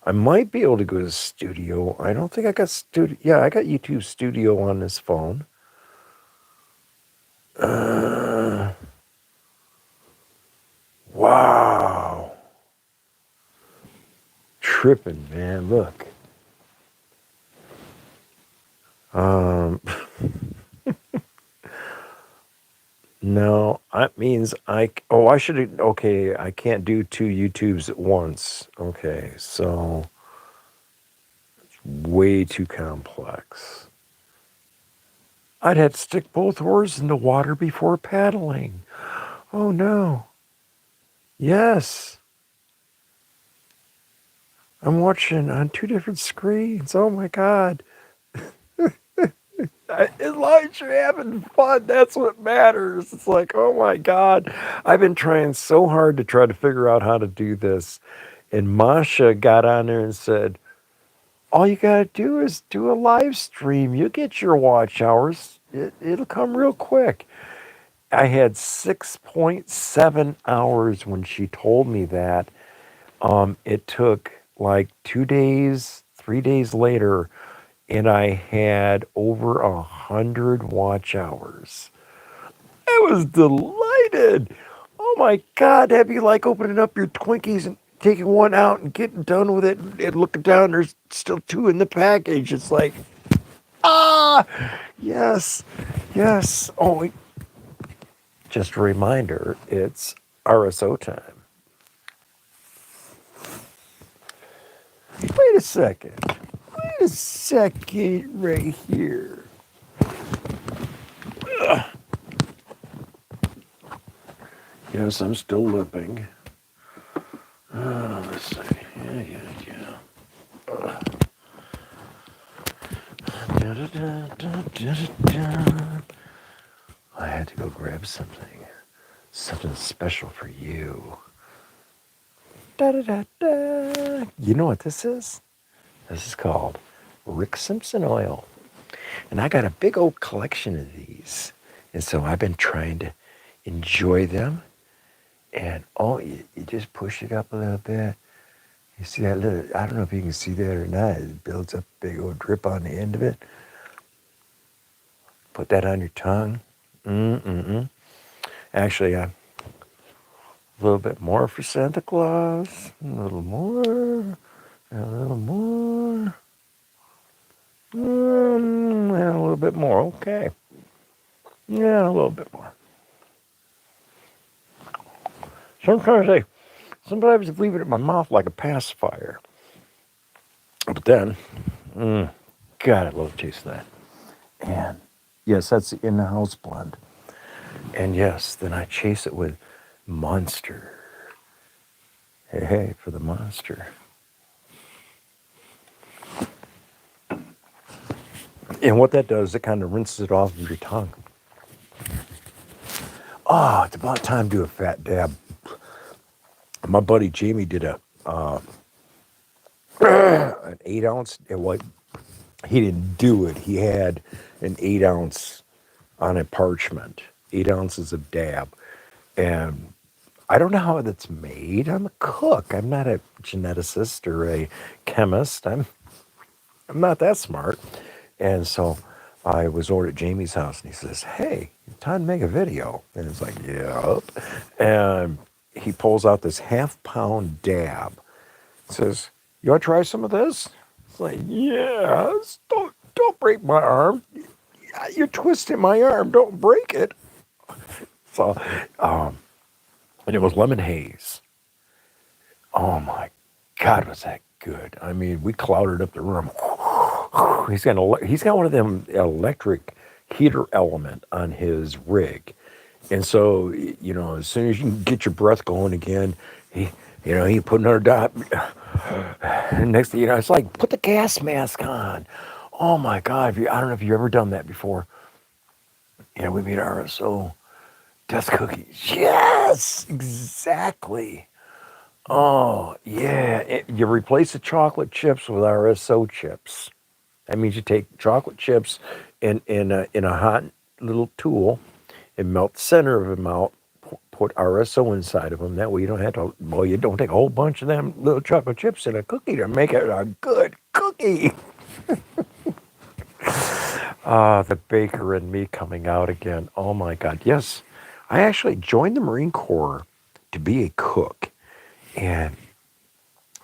I might be able to go to studio. I don't think I got studio. Yeah, I got YouTube Studio on this phone. Wow, Wow. Tripping, man. Look. Um, no, that means I should, okay, I can't do two YouTubes at once. Okay, so way too complex. I'd have to stick both oars in the water before paddling. Oh no. Yes. I'm watching on two different screens. Oh my God. As long as you're having fun, that's what matters. It's like, oh my God. I've been trying so hard to try to figure out how to do this. And Masha got on there and said, all you got to do is do a live stream. You get your watch hours. It'll come real quick. I had 6.7 hours when she told me that. It took like 2 days, 3 days later, and I had over 100 watch hours. I was delighted. Oh my God, that'd be like opening up your Twinkies and taking one out and getting done with it and looking down, there's still two in the package. It's like, ah, yes, yes. Oh, just a reminder, it's RSO time. Wait a second. Wait a second right here. Ugh. Yes, I'm still lipping. Let's see. Yeah. I had to go grab something special for you. You know what this is? This is called Rick Simpson oil. And I got a big old collection of these. And so I've been trying to enjoy them. And you just push it up a little bit. You see that little, I don't know if you can see that or not. It builds up a big old drip on the end of it. Put that on your tongue. Actually, a little bit more for Santa Claus. A little more. A little more. And a little bit more. Okay. Yeah, a little bit more. Sometimes I leave it in my mouth like a pacifier. But then, God, I love the taste of that. And yes, that's the in-house blend. And yes, then I chase it with Monster. Hey, for the Monster. And what that does, it kind of rinses it off of your tongue. Oh, it's about time to do a fat dab. My buddy Jamie did an 8-ounce. He didn't do it. He had an 8-ounce on a parchment, 8 ounces of dab. And I don't know how that's made. I'm a cook. I'm not a geneticist or a chemist. I'm not that smart. And so I was over at Jamie's house and he says, hey, time to make a video. And it's like, yep. And he pulls out this half-pound dab. Says, you want to try some of this? It's like, yes. Don't break my arm. You're twisting my arm. Don't break it. So, and it was lemon haze. Oh my God, was that good? I mean, we clouded up the room. He's got one of them electric heater element on his rig, and so as soon as you can get your breath going again, he put another dot. And next thing you know, it's like put the gas mask on. Oh my God! I don't know if you've ever done that before. We made RSO death cookies. Yes, exactly. Oh yeah, you replace the chocolate chips with RSO chips. That means you take chocolate chips in a hot little tool and melt the center of them out. Put RSO inside of them. That way you don't have to. Well, you don't take a whole bunch of them little chocolate chips in a cookie to make it a good cookie. The baker and me coming out again. Oh my God! Yes, I actually joined the Marine Corps to be a cook. And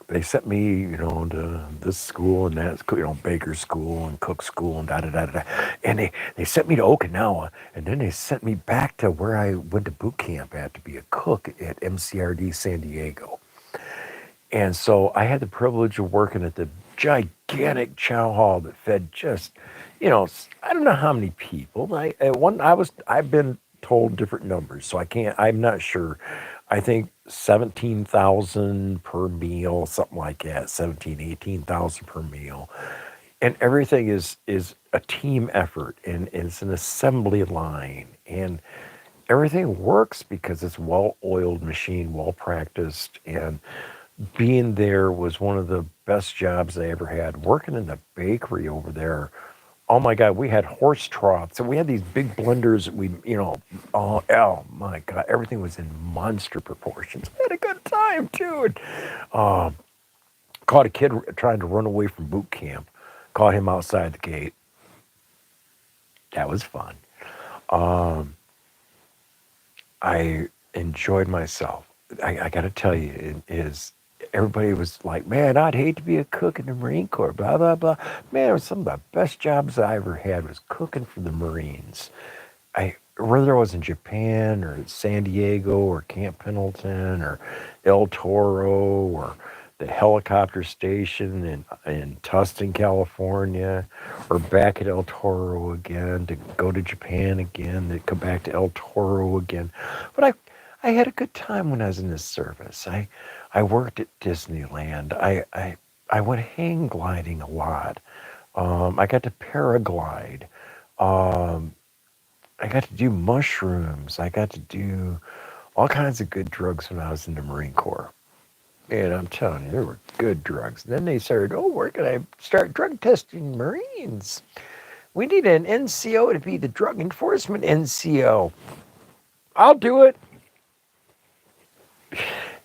they sent me, to this school and that school, baker school and cook school and da da da da. And they sent me to Okinawa, and then they sent me back to where I went to boot camp at to be a cook at MCRD San Diego. And so I had the privilege of working at the gigantic chow hall that fed just, I don't know how many people. I've been told different numbers, so I'm not sure. I think 17,000 per meal, something like that, 18,000 per meal. And everything is a team effort, and it's an assembly line, and everything works because it's well-oiled machine, well practiced, and being there was one of the best jobs I ever had. Working in the bakery over there, oh my God, we had horse troughs and we had these big blenders. Oh my God, everything was in monster proportions. We had a good time too. And, caught a kid trying to run away from boot camp. Caught him outside the gate. That was fun. I enjoyed myself. I got to tell you, everybody was like, man, I'd hate to be a cook in the Marine Corps, blah, blah, blah. Man, it was some of the best jobs I ever had was cooking for the Marines. Whether I was in Japan or San Diego or Camp Pendleton or El Toro or the helicopter station in Tustin, California, or back at El Toro again, to go to Japan again, to come back to El Toro again. But I had a good time when I was in this service. I worked at Disneyland. I went hang gliding a lot. I got to paraglide. Um, I got to do mushrooms. I got to do all kinds of good drugs when I was in the Marine Corps. And I'm telling you, there were good drugs. Then they started, we're going to start drug testing Marines. We need an NCO to be the drug enforcement NCO. I'll do it.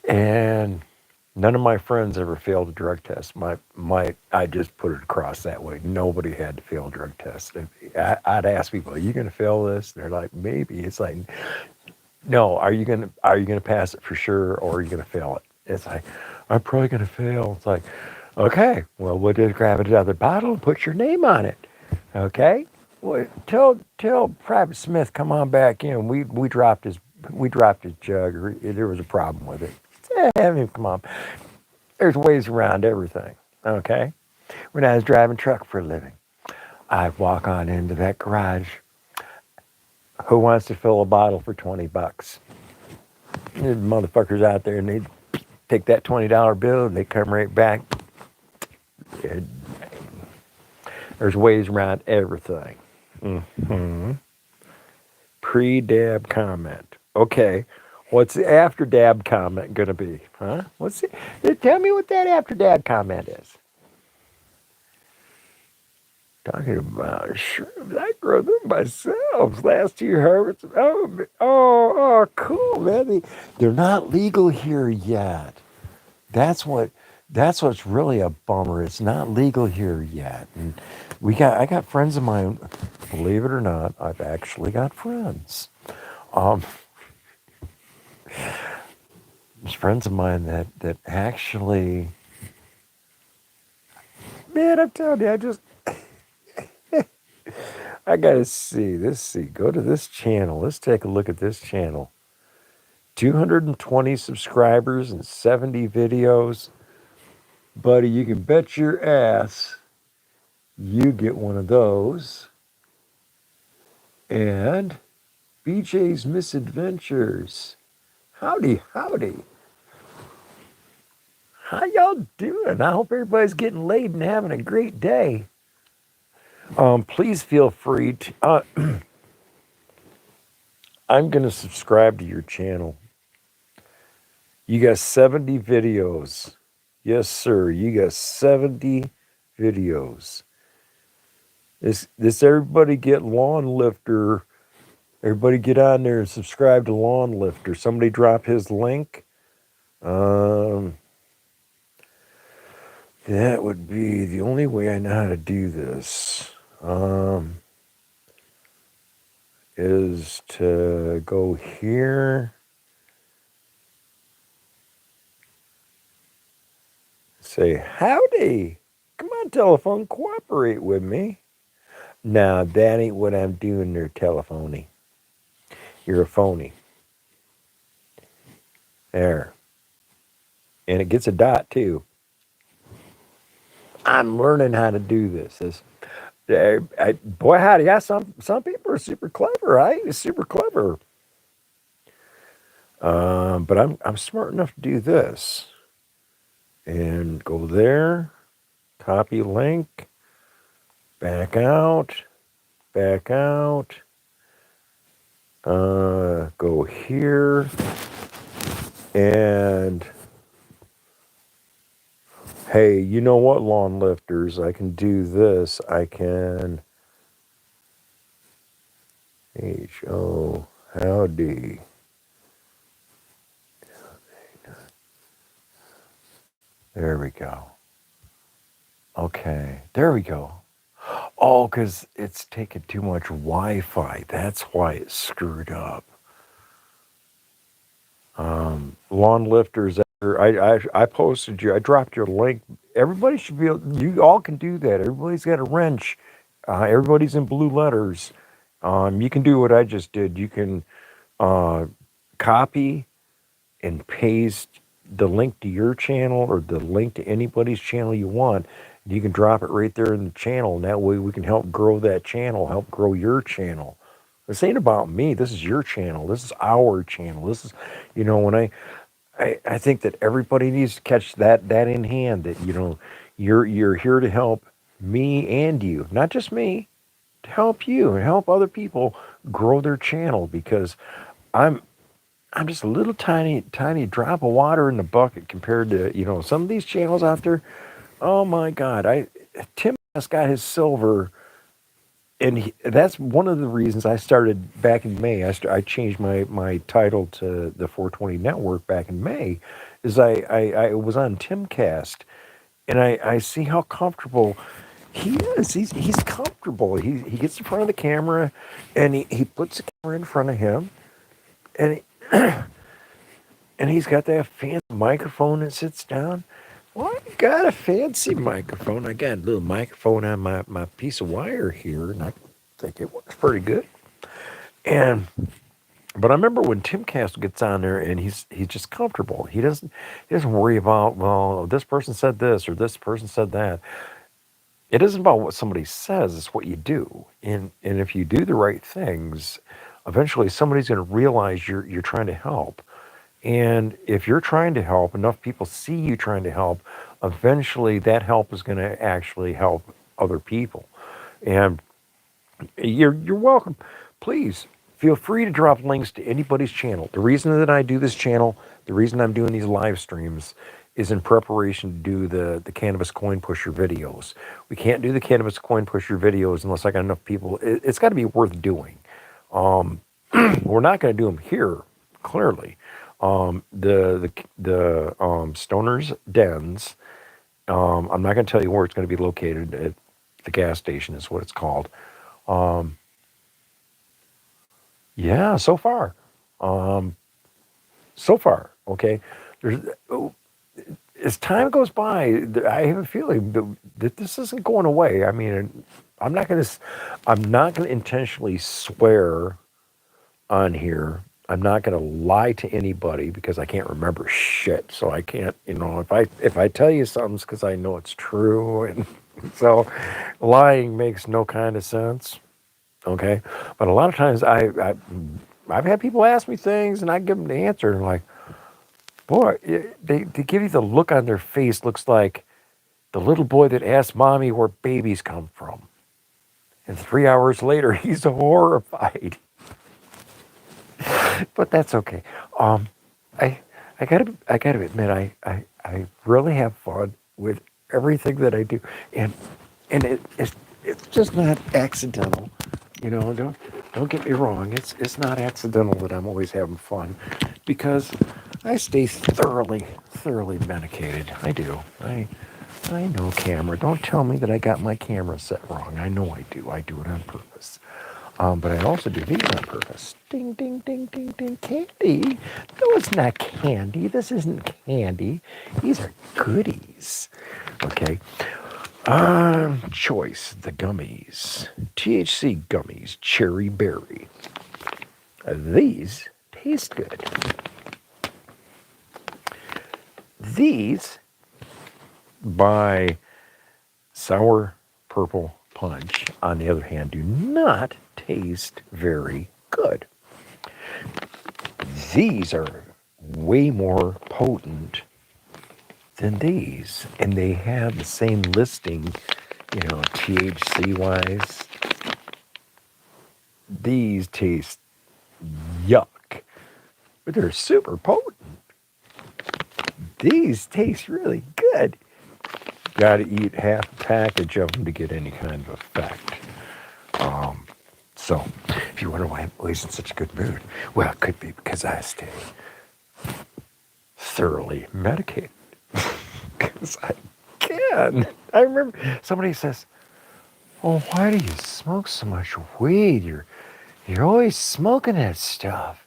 And none of my friends ever failed a drug test. I just put it across that way. Nobody had to fail a drug test. I'd ask people, "Are you going to fail this?" And they're like, "Maybe." It's like, "No, are you going to pass it for sure, or are you going to fail it?" It's like, "I'm probably going to fail." It's like, "Okay, well, we'll just grab another bottle and put your name on it." Okay, well, tell Private Smith come on back in. We dropped his jug, or there was a problem with it. Have him come on. There's ways around everything. Okay, when I was driving truck for a living, I'd walk on into that garage. Who wants to fill a bottle for $20? There's motherfuckers out there, and they'd take that $20 bill, and they come right back. There's ways around everything. Pre-dab comment. Okay, what's the after dab comment going to be? Huh? Tell me what that after dab comment is. Talking about shrooms. I grow them myself. Last year harvest. Oh, cool, man. They're not legal here yet. That's what's really a bummer. It's not legal here yet. And I got friends of mine, believe it or not, I've actually got friends. There's friends of mine that actually, man, I'm telling you, I gotta see. Let's see. Go to this channel. Let's take a look at this channel. 220 subscribers and 70 videos. Buddy, you can bet your ass you get one of those. And BJ's Misadventures. Howdy, howdy. How y'all doing? I hope everybody's getting laid and having a great day. Please feel free to... I'm going to subscribe to your channel. You got 70 videos. Yes, sir. You got 70 videos. This everybody get Lawn Lifter. Everybody get on there and subscribe to Lawn Lifter. Somebody drop his link. That would be the only way I know how to do this. Is to go here Say, howdy. Come on, telephone, cooperate with me. Nah, that ain't what I'm doing there, telephony. You're a phony. There. And it gets a dot, too. I'm learning how to do this. Boy, howdy, yeah, some people are super clever. I ain't super clever. But I'm smart enough to do this. And go there, copy link, back out, back out. Go here, and hey, you know what, lawn lifters? I can do this. I can H-O, howdy. There we go. Okay, there we go. Oh, because it's taking too much Wi-Fi. That's why it's screwed up. Lawn lifters. I posted you. I dropped your link. Everybody should be. You all can do that. Everybody's got a wrench. Everybody's in blue letters. You can do what I just did. You can uh, copy and paste the link to your channel or the link to anybody's channel you want. You can drop it right there in the channel, and that way we can help grow that channel, help grow your channel. This ain't about me. This is your channel. This is our channel. This is, when I think that everybody needs to catch that in hand. That you're here to help me and you, not just me, to help you and help other people grow their channel. Because I'm just a little tiny drop of water in the bucket compared to some of these channels out there. Oh my God! Tim has got his silver, and that's one of the reasons I started back in May. I changed my title to the 420 Network back in May, is I was on Timcast, and I see how comfortable he is. He's comfortable. He gets in front of the camera, and he puts the camera in front of him, and and he's got that fancy microphone that sits down. Well, I got a fancy microphone. I got a little microphone on my piece of wire here, and I think it works pretty good. But I remember when Timcast gets on there and he's just comfortable. He doesn't worry about, well, this person said this or this person said that. It isn't about what somebody says, it's what you do. And if you do the right things, eventually somebody's going to realize you're trying to help. And if you're trying to help, enough people see you trying to help, eventually that help is going to actually help other people. And you're welcome. Please feel free to drop links to anybody's channel. The reason that I do this channel, the reason I'm doing these live streams, is in preparation to do the Cannabis Coin Pusher videos. We can't do the Cannabis Coin Pusher videos unless I got enough people. It's got to be worth doing. We're not going to do them here, clearly. The Stoners Dens. I'm not going to tell you where it's going to be located. At the gas station is what it's called. Yeah, so far. Okay. There's as time goes by, I have a feeling that this isn't going away. I mean, I'm not going to intentionally swear on here. I'm not going to lie to anybody because I can't remember shit. So I can't, if I tell you something, it's because I know it's true, and so lying makes no kind of sense. Okay, but a lot of times I've had people ask me things, and I give them the answer, and like, boy, they give you the look on their face. Looks like the little boy that asked mommy where babies come from, and 3 hours later he's horrified. But that's okay. I gotta admit, I really have fun with everything that I do, and it's just not accidental. Don't get me wrong. It's not accidental that I'm always having fun, because I stay thoroughly medicated. I do. I know camera. Don't tell me that I got my camera set wrong. I know I do. I do it on purpose. But I also do these on purpose. Ding, ding, ding, ding, ding. Candy? No, it's not candy. This isn't candy. These are goodies. Okay. Choice, the gummies. THC gummies, cherry berry. These taste good. These by Sour Purple Punch, on the other hand, do not taste very good. These are way more potent than these, and they have the same listing, THC wise. These taste yuck, but they're super potent. These taste really good. Got to eat half a package of them to get any kind of effect. So, if you wonder why I'm always in such a good mood, well, it could be because I stay thoroughly medicated. Because I can. I remember somebody says, "Oh, why do you smoke so much weed? You're always smoking that stuff."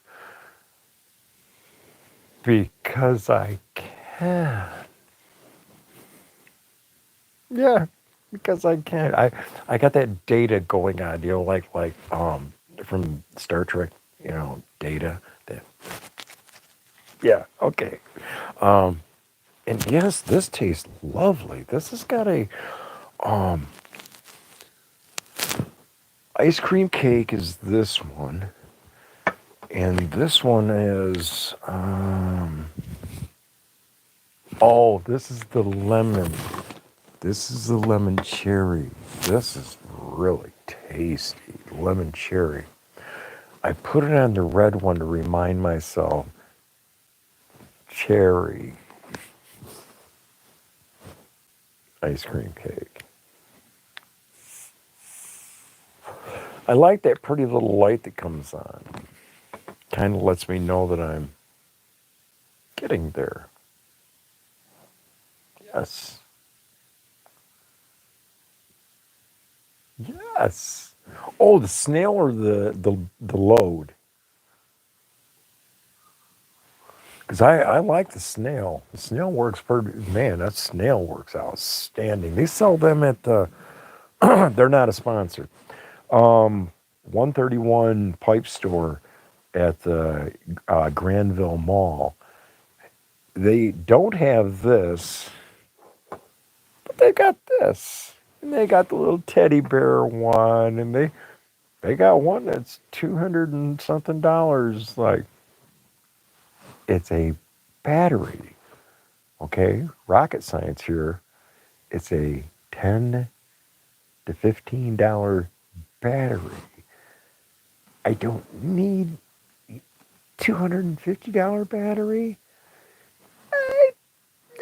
Because I can. Yeah, because I can. I got that data going on, like from Star Trek, data. That yeah, okay. Um, and yes, this tastes lovely. This has got a um ice cream cake is this one, and this one is oh, this is the lemon. This is the lemon cherry. This is really tasty. Lemon cherry. I put it on the red one to remind myself. Cherry ice cream cake. I like that pretty little light that comes on. Kind of lets me know that I'm getting there. Yes. Yes. Oh, the snail or the load? Because I like the snail. The snail works pretty. Man, that snail works outstanding. They sell them at the. They're not a sponsor. 131 Pipe Store at the Granville Mall. They don't have this, but they got this. And they got the little teddy bear one, and they got one that's 200 and something dollars. Like, it's a battery. Okay, rocket science here. It's a $10 to $15 battery. I don't need $250 battery. I,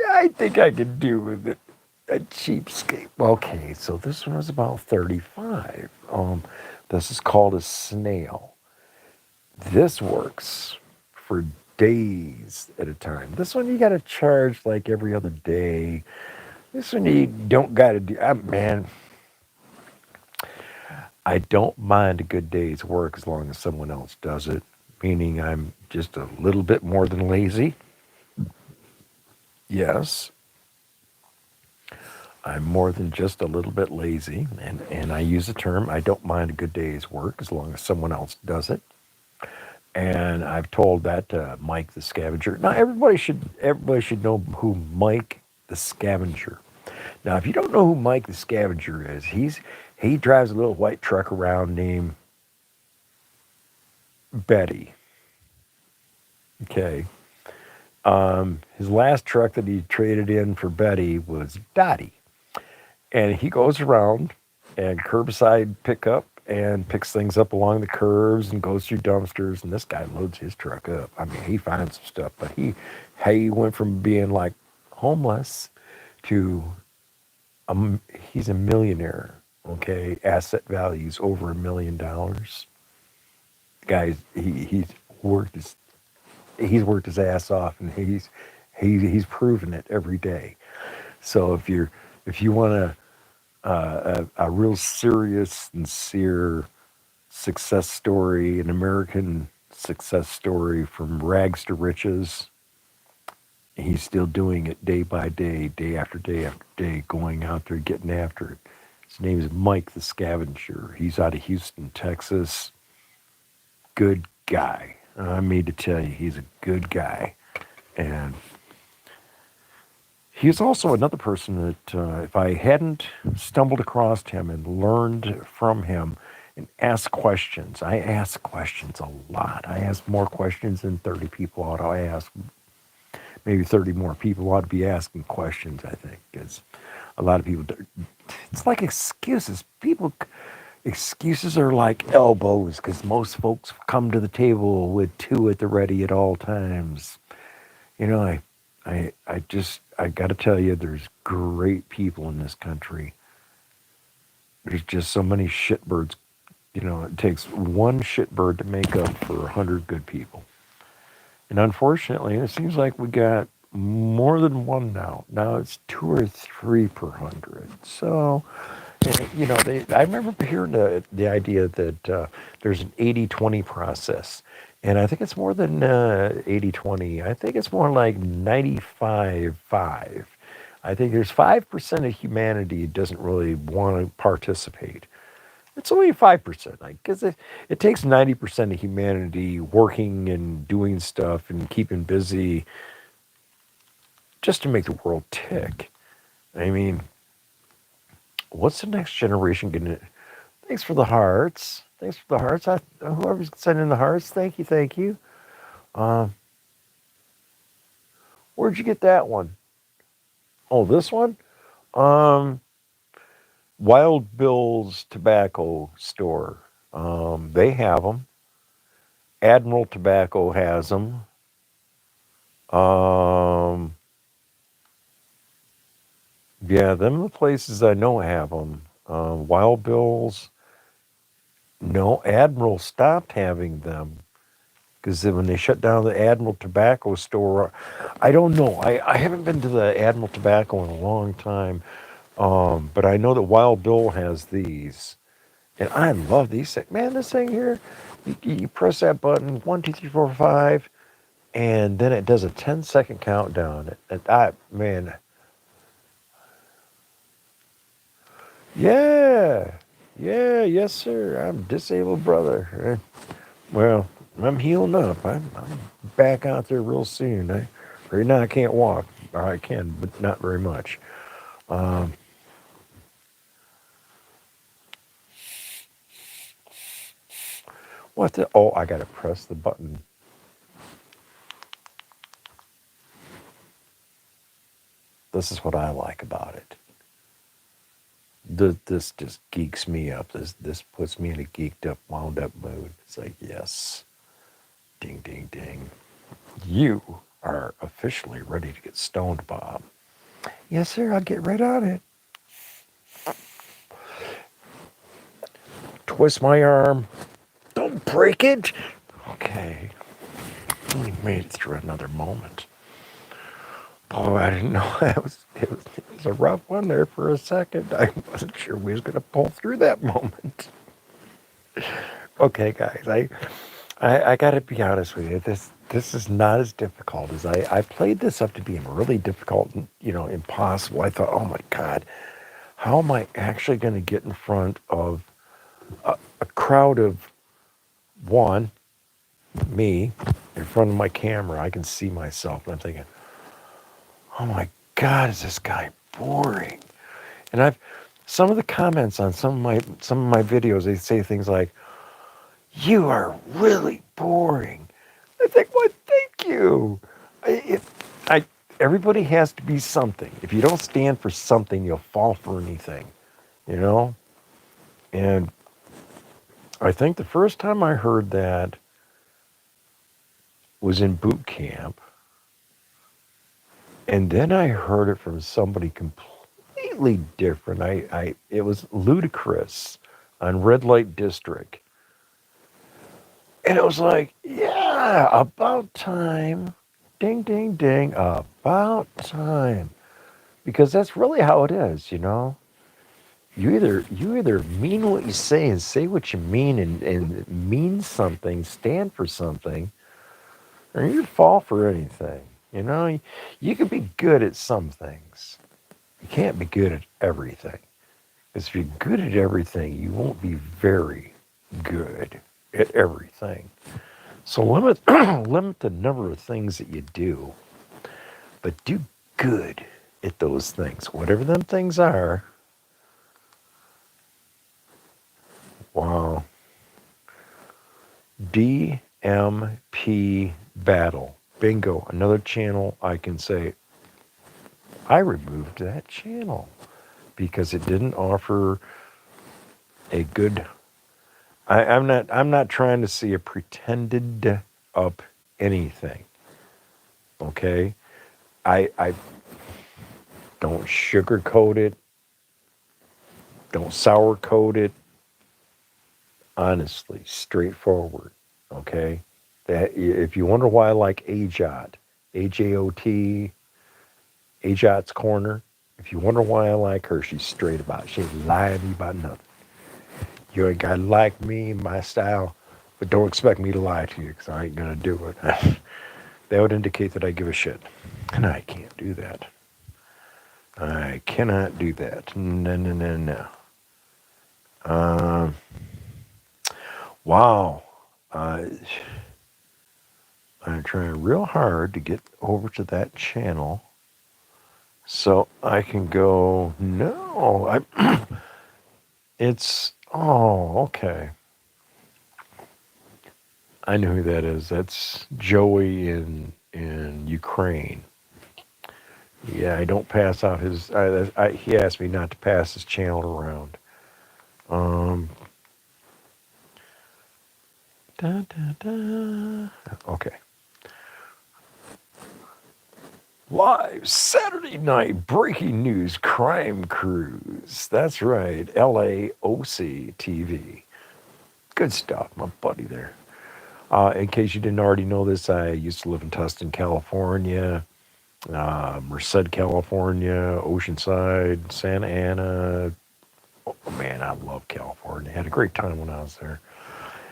I think I could do with it. A cheapskate. Okay, so this one was about 35. This is called a snail. This works for days at a time. This one you got to charge like every other day. This one you don't got to do. Man, I don't mind a good day's work as long as someone else does it. Meaning I'm just a little bit more than lazy. Yes, I'm more than just a little bit lazy, and I use the term I don't mind a good day's work as long as someone else does it. And I've told that to Mike the Scavenger. Now everybody should know who Mike the Scavenger. Now, if you don't know who Mike the Scavenger is, he drives a little white truck around named Betty. Okay. His last truck that he traded in for Betty was Dottie. And he goes around and curbside pickup and picks things up along the curves and goes through dumpsters. And this guy loads his truck up. I mean, he finds some stuff, but he went from being like homeless to he's a millionaire. Okay, asset values over $1 million. Guys, worked his worked his ass off, and he's proven it every day. So if you want a real serious, sincere success story, an American success story from rags to riches. He's still doing it day by day after day after day, going out there getting after it. His name is Mike the Scavenger. He's out of Houston, Texas. Good guy. I mean to tell you, he's a good guy. And he's also another person that, if I hadn't stumbled across him and learned from him and asked questions, I ask questions a lot. I ask more questions than 30 people ought to ask. Maybe 30 more people ought to be asking questions, I think, because a lot of people, it's like excuses. Excuses are like elbows because most folks come to the table with two at the ready at all times. You know, I got to tell you, there's great people in this country. There's just so many shitbirds. You know, it takes one shitbird to make up for 100 good people. And unfortunately, it seems like we got more than one now. Now it's two or three per 100. So, you know, I remember hearing the idea that there's an 80-20 process. And I think it's more than 80-20. I think it's more like 95-5. I think there's 5% of humanity doesn't really want to participate. It's only 5%, because it takes 90% of humanity working and doing stuff and keeping busy just to make the world tick. I mean, what's the next generation going to... Thanks for the hearts. Thanks for the hearts. Whoever's sending the hearts, thank you, thank you. Uh, where'd you get that one? Oh, this one? Um, Wild Bill's Tobacco Store. They have them. Admiral Tobacco has them. Um, yeah, them are the places I know have them. Wild Bill's, no, Admiral stopped having them because when they shut down the Admiral Tobacco store, I don't know. I haven't been to the Admiral Tobacco in a long time, but I know that Wild Bill has these, and I love these things. Man, this thing here, you press that button, 1, 2, 3, 4, 5, and then it does a 10-second countdown. Man, yeah, yeah, yes, sir. I'm disabled brother. Well, I'm healing up. I'm back out there real soon. Right now I can't walk. Or I can, but not very much. Um, what the? Oh, I gotta press the button. This is what I like about it. This just geeks me up. This puts me in a geeked up, wound up mood. It's like, yes, ding, ding, ding. You are officially ready to get stoned, Bob. Yes, sir. I'll get right on it. Twist my arm. Don't break it. Okay. We made it through another moment. Oh, I didn't know it was a rough one there for a second. I wasn't sure we was gonna pull through that moment. Okay, guys, I gotta be honest with you. This is not as difficult as I played this up to being really difficult and impossible. I thought, oh my God, how am I actually gonna get in front of a crowd of one, me, in front of my camera? I can see myself, and I'm thinking, oh my God, is this guy boring? And I've some of the comments on some of my videos, they say things like, "You are really boring." I think, well, thank you. I everybody has to be something. If you don't stand for something, you'll fall for anything, you know. And I think the first time I heard that was in boot camp, and then I heard it from somebody completely different. It was Ludacris on Red Light District. And it was like, yeah, about time. Ding, ding, ding. About time. Because that's really how it is, you know? You either mean what you say and say what you mean and mean something, stand for something, or you fall for anything. You know, you can be good at some things. You can't be good at everything. Because if you're good at everything, you won't be very good at everything. So limit limit the number of things that you do, but do good at those things. Whatever them things are. Wow. DMP Battle. Bingo. Another channel I can say I removed that channel because it didn't offer a good. I'm not trying to see a pretended up anything. Okay? I don't sugarcoat it, don't sour coat it. Honestly, straightforward. Okay? That if you wonder why I like AJOT, AJOT, AJOT's Corner, if you wonder why I like her, she's straight about it. She ain't lying to me about nothing. You ain't got to like me, my style, but don't expect me to lie to you because I ain't going to do it. That would indicate that I give a shit. And I can't do that. I cannot do that. No, no, no, no. Um, wow. Uh, I'm trying real hard to get over to that channel so I can go. No, oh, okay. I know who that is. That's Joey in Ukraine. Yeah, I don't pass out his. He asked me not to pass his channel around. Um, da, da, da. Okay. Live Saturday night breaking news crime cruise. That's right, LAOC TV. Good stuff, my buddy there. In case you didn't already know this, I used to live in Tustin, California, Merced, California, Oceanside, Santa Ana. Oh man, I love California. Had a great time when I was there.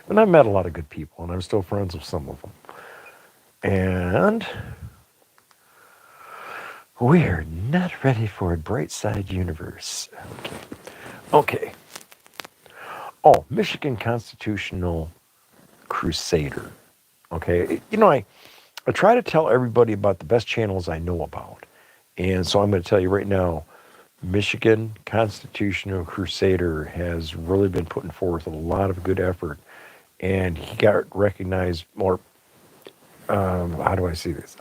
And I met a lot of good people, and I'm still friends with some of them. And we're not ready for a bright side universe. Okay. Okay. Oh, Michigan Constitutional Crusader. Okay. I try to tell everybody about the best channels I know about. And so I'm going to tell you right now, Michigan Constitutional Crusader has really been putting forth a lot of good effort. And he got recognized more. How do I see this?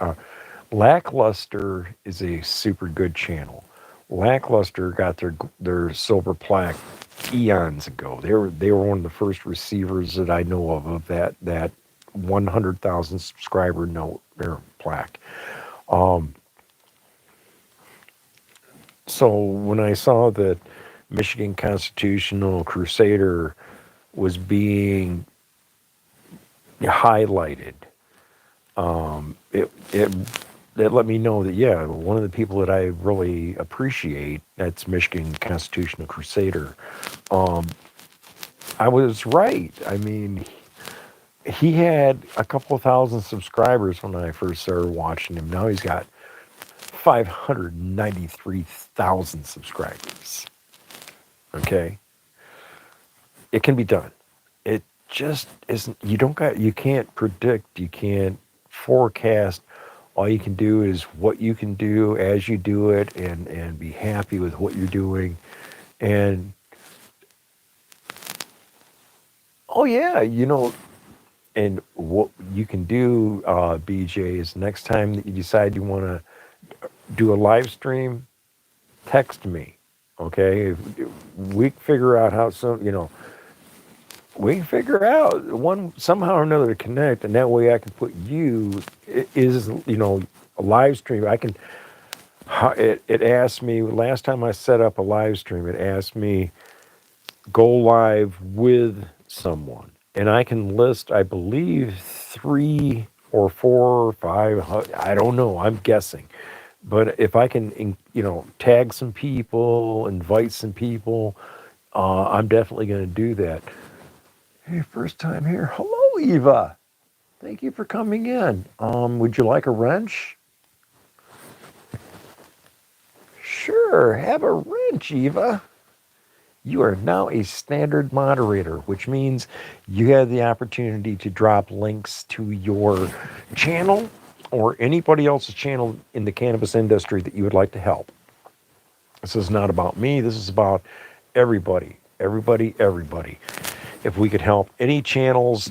Lackluster is a super good channel. Lackluster got their silver plaque eons ago. They were one of the first receivers that I know of that 100,000 subscriber note their plaque. Um, so when I saw that Michigan Constitutional Crusader was being highlighted, it let me know that yeah, one of the people that I really appreciate, that's Michigan Constitutional Crusader. Um, I was right. I mean, he had a couple of thousand subscribers when I first started watching him. Now he's got 593,000 subscribers. Okay, it can be done. It just isn't. You can't predict. You can't forecast. All you can do is what you can do as you do it, and be happy with what you're doing. And oh yeah, and what you can do, BJ, is next time that you decide you want to do a live stream, text me. Okay, we can figure out how we can figure out one somehow or another to connect, and that way I can put you is a live stream. I can. It asked me last time I set up a live stream. It asked me go live with someone, and I can list, I believe, 3 or 4 or 5. I don't know. I'm guessing But if I can, tag some people, invite some people, I'm definitely going to do that. Hey, first time here. Hello, Eva. Thank you for coming in. Would you like a wrench? Sure, have a wrench, Eva. You are now a standard moderator, which means you have the opportunity to drop links to your channel or anybody else's channel in the cannabis industry that you would like to help. This is not about me. This is about everybody, everybody, everybody. If we could help any channels,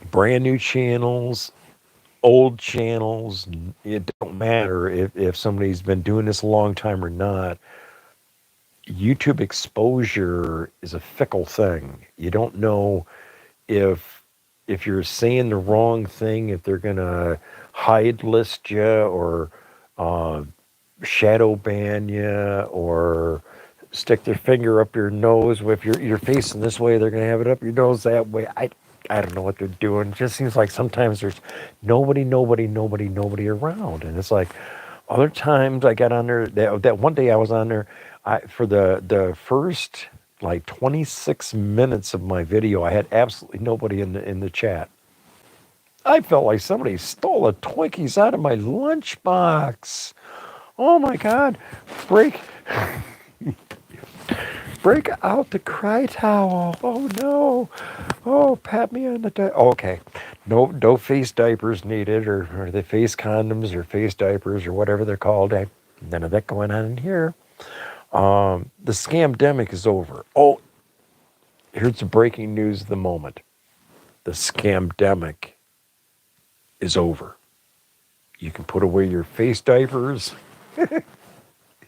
brand new channels, old channels, it don't matter if somebody's been doing this a long time or not. YouTube exposure is a fickle thing. You don't know if you're saying the wrong thing, if they're gonna hide list you or uh, shadow ban you or stick their finger up your nose. If you're facing this way, they're gonna have it up your nose that way. I don't know what they're doing. It just seems like sometimes there's nobody around, and it's like other times I got on there. That one day I was on there, for the first like 26 minutes of my video, I had absolutely nobody in the chat. I felt like somebody stole a Twinkies out of my lunchbox. Oh my God! Break break out the cry towel. Oh no! Oh, pat me on the okay. No face diapers needed, or the face condoms, or face diapers, or whatever they're called. None of that going on in here. The scamdemic is over. Oh, here's the breaking news of the moment. The scamdemic is over. You can put away your face diapers.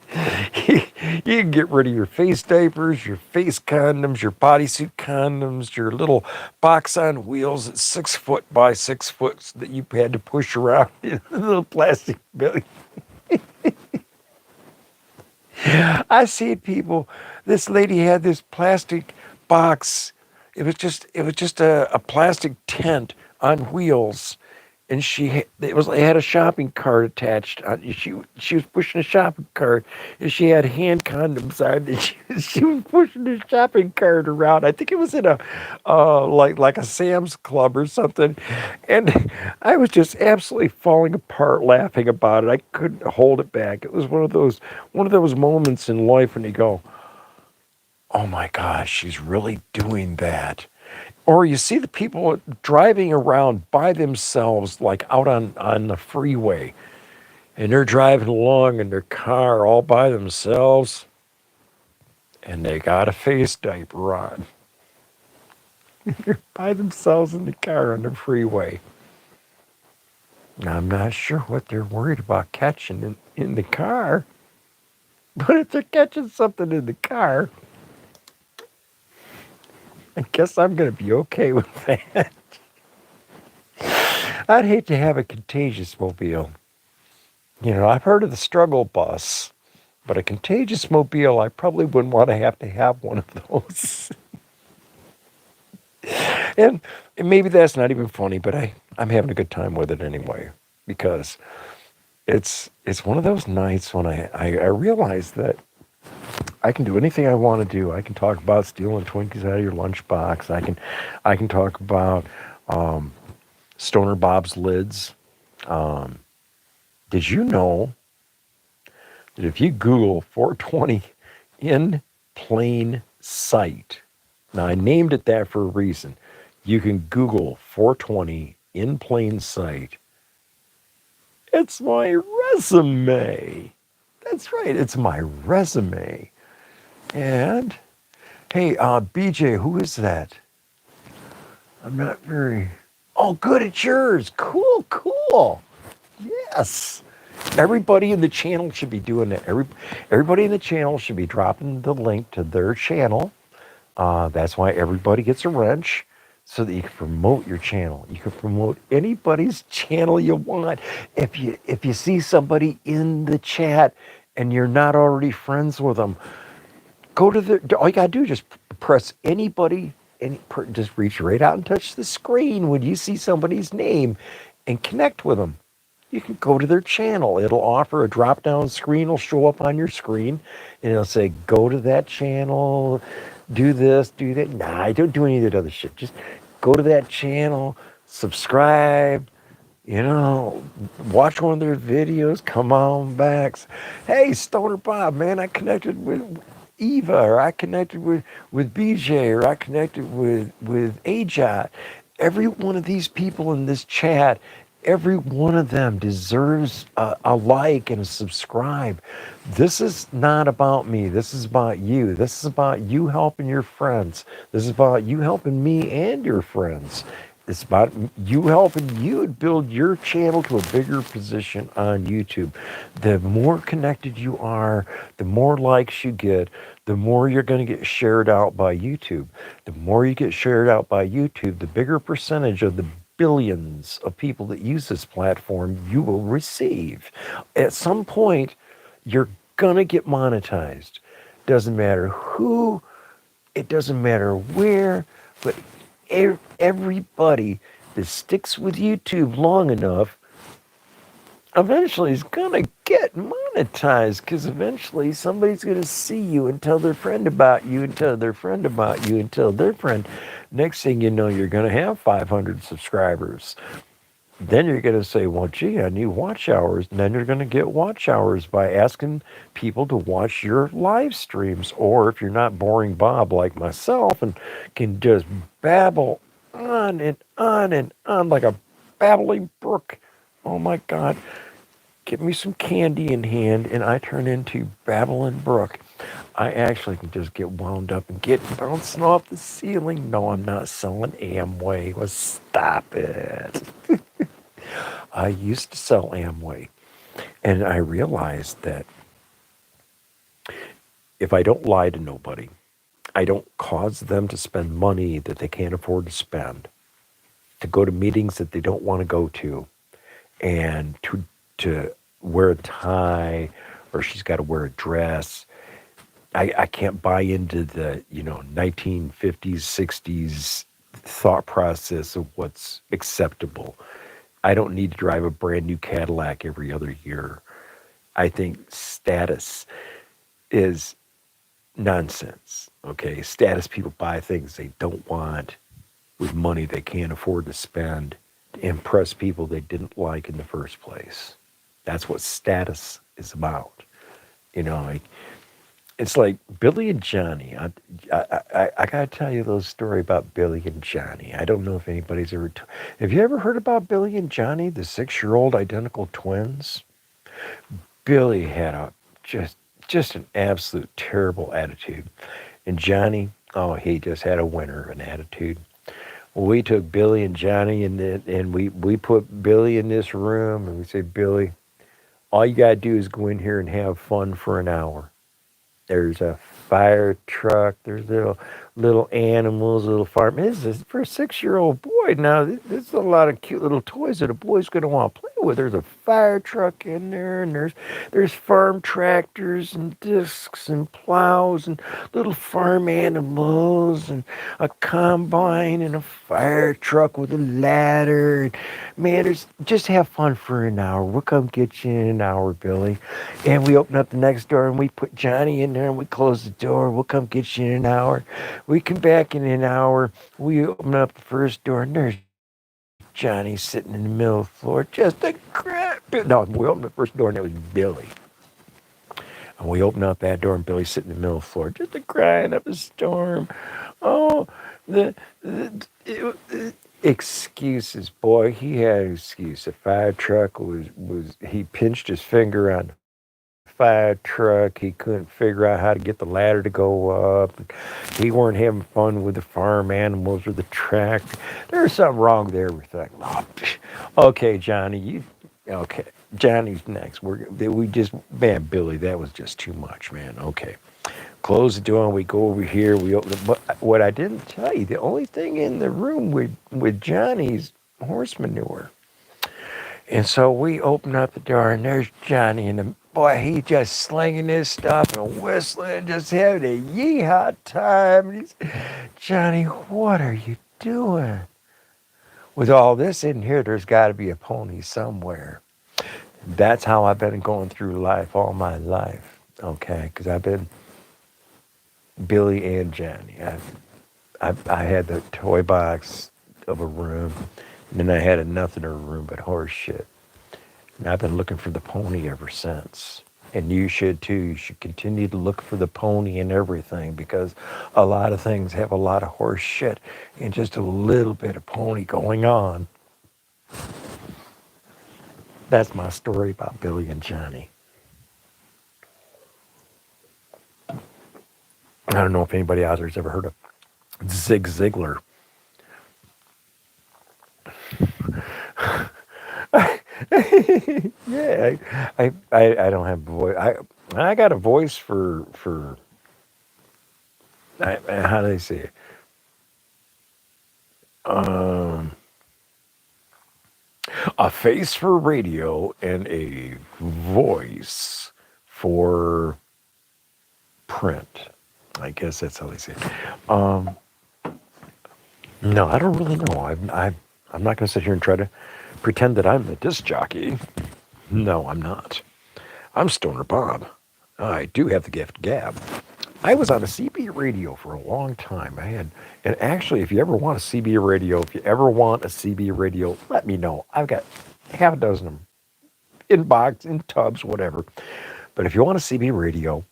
You can get rid of your face diapers, your face condoms, your bodysuit condoms, your little box on wheels that's 6 foot by 6 foot that you had to push around in a little plastic bag. I see people. This lady had this plastic box. It was just a plastic tent on wheels, and it had a shopping cart attached. She was pushing a shopping cart, and she had hand condoms on. And she was pushing the shopping cart around. I think it was in a like a Sam's Club or something, and I was just absolutely falling apart laughing about it. I couldn't hold it back. It was one of those moments in life when you go, "Oh my gosh, she's really doing that." Or you see the people driving around by themselves, like out on the freeway, and they're driving along in their car all by themselves, and they got a face diaper on. They're by themselves in the car on the freeway. Now, I'm not sure what they're worried about catching in the car, but if they're catching something in the car, I guess I'm going to be okay with that. I'd hate to have a contagious mobile. I've heard of the struggle bus, but a contagious mobile, I probably wouldn't want to have one of those. and, and maybe that's not even funny, but I'm having a good time with it anyway, because it's one of those nights when I realize that I can do anything I want to do. I can talk about stealing Twinkies out of your lunchbox. I can talk about Stoner Bob's lids. Did you know that if you Google 420 in plain sight, now I named it that for a reason. You can Google 420 in plain sight. It's my resume. That's right, it's my resume. And hey, BJ, who is that? I'm not very. Oh, good, it's yours. Cool, cool. Yes. Everybody in the channel should be doing that. Everybody in the channel should be dropping the link to their channel. That's why everybody gets a wrench, so that you can promote your channel. You can promote anybody's channel you want. If you see somebody in the chat and you're not already friends with them, go to all you gotta do is just press anybody, just reach right out and touch the screen when you see somebody's name and connect with them. you can go to their channel. It'll offer a drop down screen, will show up on your screen, and it'll say, go to that channel, do this, do that. Nah, I don't do any of that other shit. Just go to that channel, subscribe, you know, watch one of their videos, come on back. Hey, Stoner Bob, man, I connected with Eva, or I connected with BJ, or I connected with AJot. Every one of these people in this chat, every one of them deserves a like and a subscribe. This is not about me. This is about you. This is about you helping your friends. This is about you helping me and your friends. It's about you helping you build your channel to a bigger position on YouTube. The more connected you are, the more likes you get, the more you're going to get shared out by YouTube. The more you get shared out by YouTube, the bigger percentage of the billions of people that use this platform you will receive. At some point, you're going to get monetized. Doesn't matter who, it doesn't matter where, but everybody that sticks with YouTube long enough eventually is going to get monetized, because eventually somebody's going to see you and tell their friend about you and tell their friend about you and tell their friend. Next thing you know, you're going to have 500 subscribers. Then you're going to say, well, gee, I need watch hours. And then you're going to get watch hours by asking people to watch your live streams. Or if you're not boring Bob like myself and can just babble on and on and on like a babbling brook. Oh my God. Get me some candy in hand and I turn into babbling brook. I actually can just get wound up and get bouncing off the ceiling. No, I'm not selling Amway. Well, stop it. I used to sell Amway, and I realized that if I don't lie to nobody, I don't cause them to spend money that they can't afford to spend, to go to meetings that they don't want to go to, and to wear a tie, or she's got to wear a dress. I can't buy into the 1950s, 60s thought process of what's acceptable. I don't need to drive a brand new Cadillac every other year. I think status is nonsense. Okay, status people buy things they don't want with money they can't afford to spend to impress people they didn't like in the first place. That's what status is about. It's like Billy and Johnny. I gotta tell you a little story about Billy and Johnny. I don't know if anybody's ever. Have you ever heard about Billy and Johnny, the 6-year-old identical twins? Billy had a just an absolute terrible attitude, and Johnny, oh, he just had a winner of an attitude. Well, we took Billy and Johnny and we put Billy in this room and we said, Billy, all you gotta do is go in here and have fun for an hour. There's a fire truck. There's little animals, little farm. This is for a 6-year-old boy. Now, this is a lot of cute little toys that a boy's going to want to play with. There's a fire truck in there, and there's farm tractors and discs and plows and little farm animals and a combine and a fire truck with a ladder. And, man, just have fun for an hour. We'll come get you in an hour, Billy. And we open up the next door and we put Johnny in there and we close the door. We'll come get you in an hour. We come back in an hour. We open up the first door and there's Johnny sitting in the middle of the floor. Just a crap. No, we opened the first door and it was Billy. And we opened up that door and Billy's sitting in the middle of the floor. Just a crying up a storm. Oh, the excuses, boy. He had an excuse. The fire truck was he pinched his finger on fire truck. He couldn't figure out how to get the ladder to go up. He weren't having fun with the farm animals or the tractor. There was something wrong there. We're thinking, oh, okay, Johnny, okay. Johnny's next. Man, Billy, that was just too much, man. Okay. Close the door and we go over here. We open but what I didn't tell you, the only thing in the room with Johnny's horse manure. And so we open up the door and there's Johnny, and boy, he just slinging his stuff and whistling, just having a yeehaw time. And Johnny, what are you doing? With all this in here, there's got to be a pony somewhere. That's how I've been going through life all my life. Okay, because I've been Billy and Johnny. I had the toy box of a room, and then I had a nothing in a room but horse shit. And I've been looking for the pony ever since. And you should too. You should continue to look for the pony in everything because a lot of things have a lot of horse shit and just a little bit of pony going on. That's my story about Billy and Johnny. I don't know if anybody out there's ever heard of Zig Ziglar. Yeah, I don't have a voice. I got a voice for how do they say it? Um, a face for radio and a voice for print. I guess that's how they say it. No, I don't really know. I'm not going to sit here and try to pretend that I'm the disc jockey. No, I'm not. I'm Stoner Bob. I do have the gift gab. I was on a CB radio for a long time. And actually, if you ever want a CB radio, if you ever want a CB radio, let me know. I've got half a dozen of them in box, in tubs, whatever. But if you want a CB radio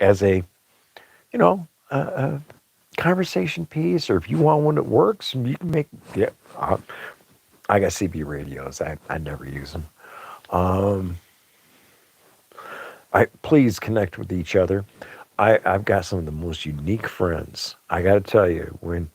as a, a conversation piece, or if you want one that works, you can make, yeah, I got CB radios. I never use them. Um, please connect with each other. I've got some of the most unique friends. I got to tell you, when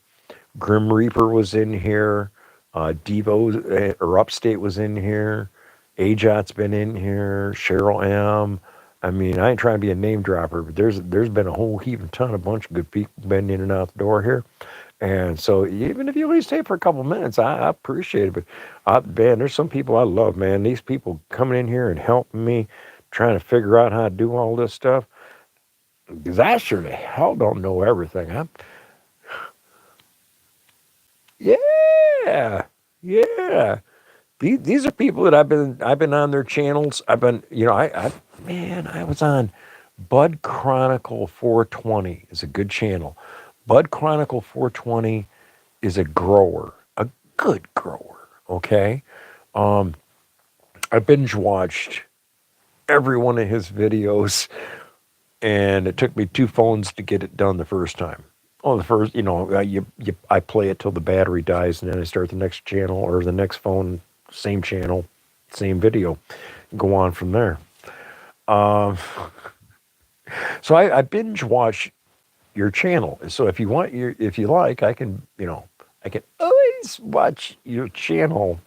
Grim Reaper was in here, Devo or Upstate was in here, Ajot's been in here, Cheryl M. I mean, I ain't trying to be a name dropper, but there's been a whole heaping ton, a bunch of good people been in and out the door here. And so even if you only stay for a couple minutes, I appreciate it. But man, there's some people I love, man. These people coming in here and helping me, trying to figure out how to do all this stuff. Because I sure the hell don't know everything. Yeah, yeah. These are people that I've been on their channels. I've been, man, I was on Bud Chronicle 420 is a good channel. Bud Chronicle 420 is a grower, a good grower. Okay, um, I binge watched every one of his videos, and it took me two phones to get it done the first time. Oh, the first, I play it till the battery dies, and then I start the next channel or the next phone, same channel, same video, go on from there. Um, so I binge watch your channel. So if you like, I can always watch your channel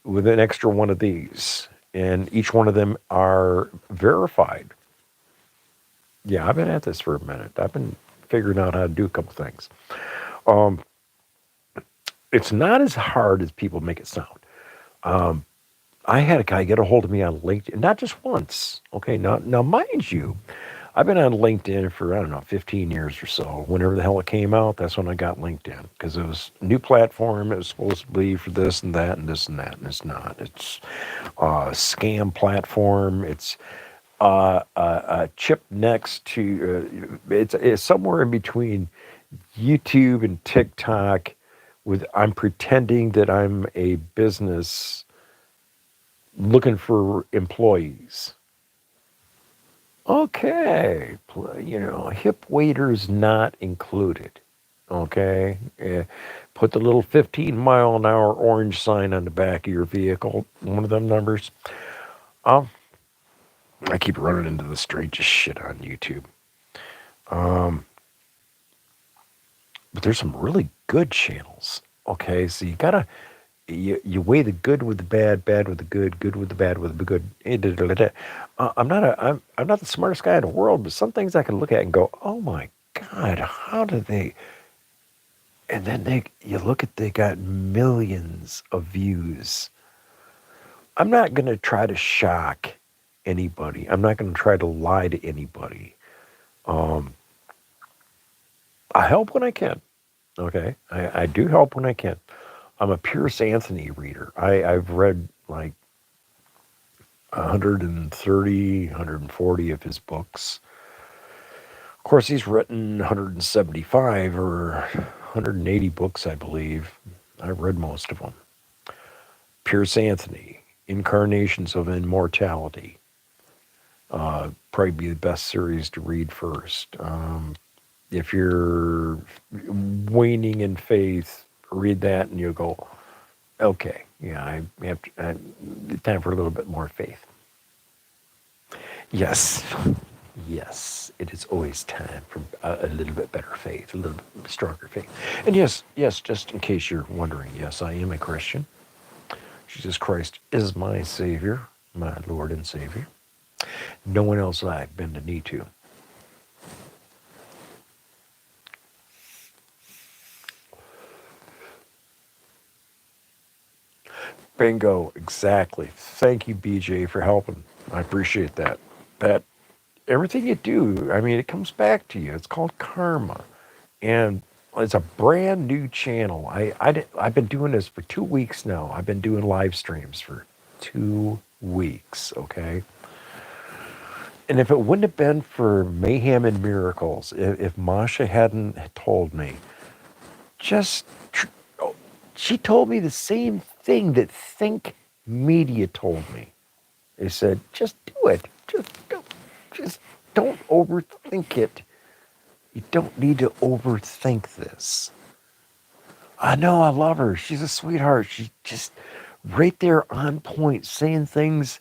with an extra one of these, and each one of them are verified. Yeah, I've been at this for a minute. I've been figuring out how to do a couple things. Um, it's not as hard as people make it sound. Um, I had a guy get a hold of me on LinkedIn, not just once. Okay, now mind you, I've been on LinkedIn for, I don't know, 15 years or so. Whenever the hell it came out, that's when I got LinkedIn because it was a new platform. It was supposed to be for this and that and this and that, and it's not. It's a scam platform. It's a chip next to, it's somewhere in between YouTube and TikTok with I'm pretending that I'm a business looking for employees. Okay, hip waders not included. Okay, put the little 15-mile-an-hour orange sign on the back of your vehicle, one of them numbers. Um, I keep running into the strangest shit on YouTube. Um, but there's some really good channels. Okay, so you weigh the good with the bad, bad with the good with the bad with the good. I'm not the smartest guy in the world, but some things I can look at and go, oh my God, how do they? And then you look at they got millions of views. I'm not gonna try to shock anybody. I'm not gonna try to lie to anybody. Um, I help when I can. Okay, I do help when I can. I'm a Pierce Anthony reader. I've read like 130, 140 of his books. Of course, he's written 175 or 180 books, I believe. I've read most of them. Pierce Anthony, Incarnations of Immortality. Probably be the best series to read first. If you're waning in faith, read that and you'll go, okay, yeah, I have time for a little bit more faith. Yes, yes, it is always time for a little bit better faith, a little bit stronger faith. And yes, just in case you're wondering, yes, I am a Christian. Jesus Christ is my Savior, my Lord and Savior. No one else I bend the knee to. Bingo, exactly. Thank you, BJ, for helping. I appreciate that. That everything you do, I mean, it comes back to you. It's called karma, and it's a brand new channel. I've been doing this for 2 weeks now. I've been doing live streams for 2 weeks. Okay, and if it wouldn't have been for Mayhem and Miracles, if Masha hadn't told me, just oh, she told me the same thing that Think Media told me. They said, just do it. Just don't overthink it. You don't need to overthink this. I know, I love her. She's a sweetheart. She's just right there on point, saying things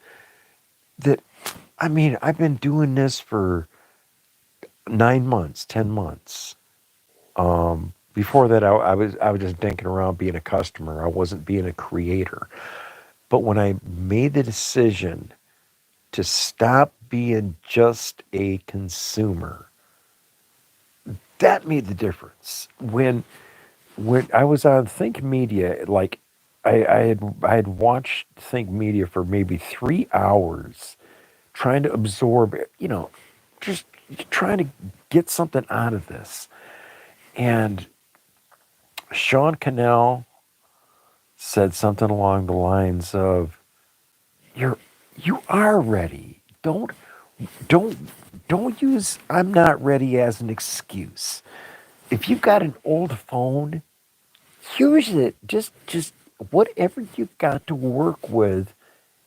that, I mean, I've been doing this for 9 months, 10 months. Before that, I was just dinking around being a customer. I wasn't being a creator. But when I made the decision to stop being just a consumer, that made the difference. When I was on Think Media, like I had watched Think Media for maybe 3 hours, trying to absorb, just trying to get something out of this. And Sean Cannell said something along the lines of, you are ready. Don't don't use I'm not ready as an excuse. If you've got an old phone, use it. Just whatever you've got to work with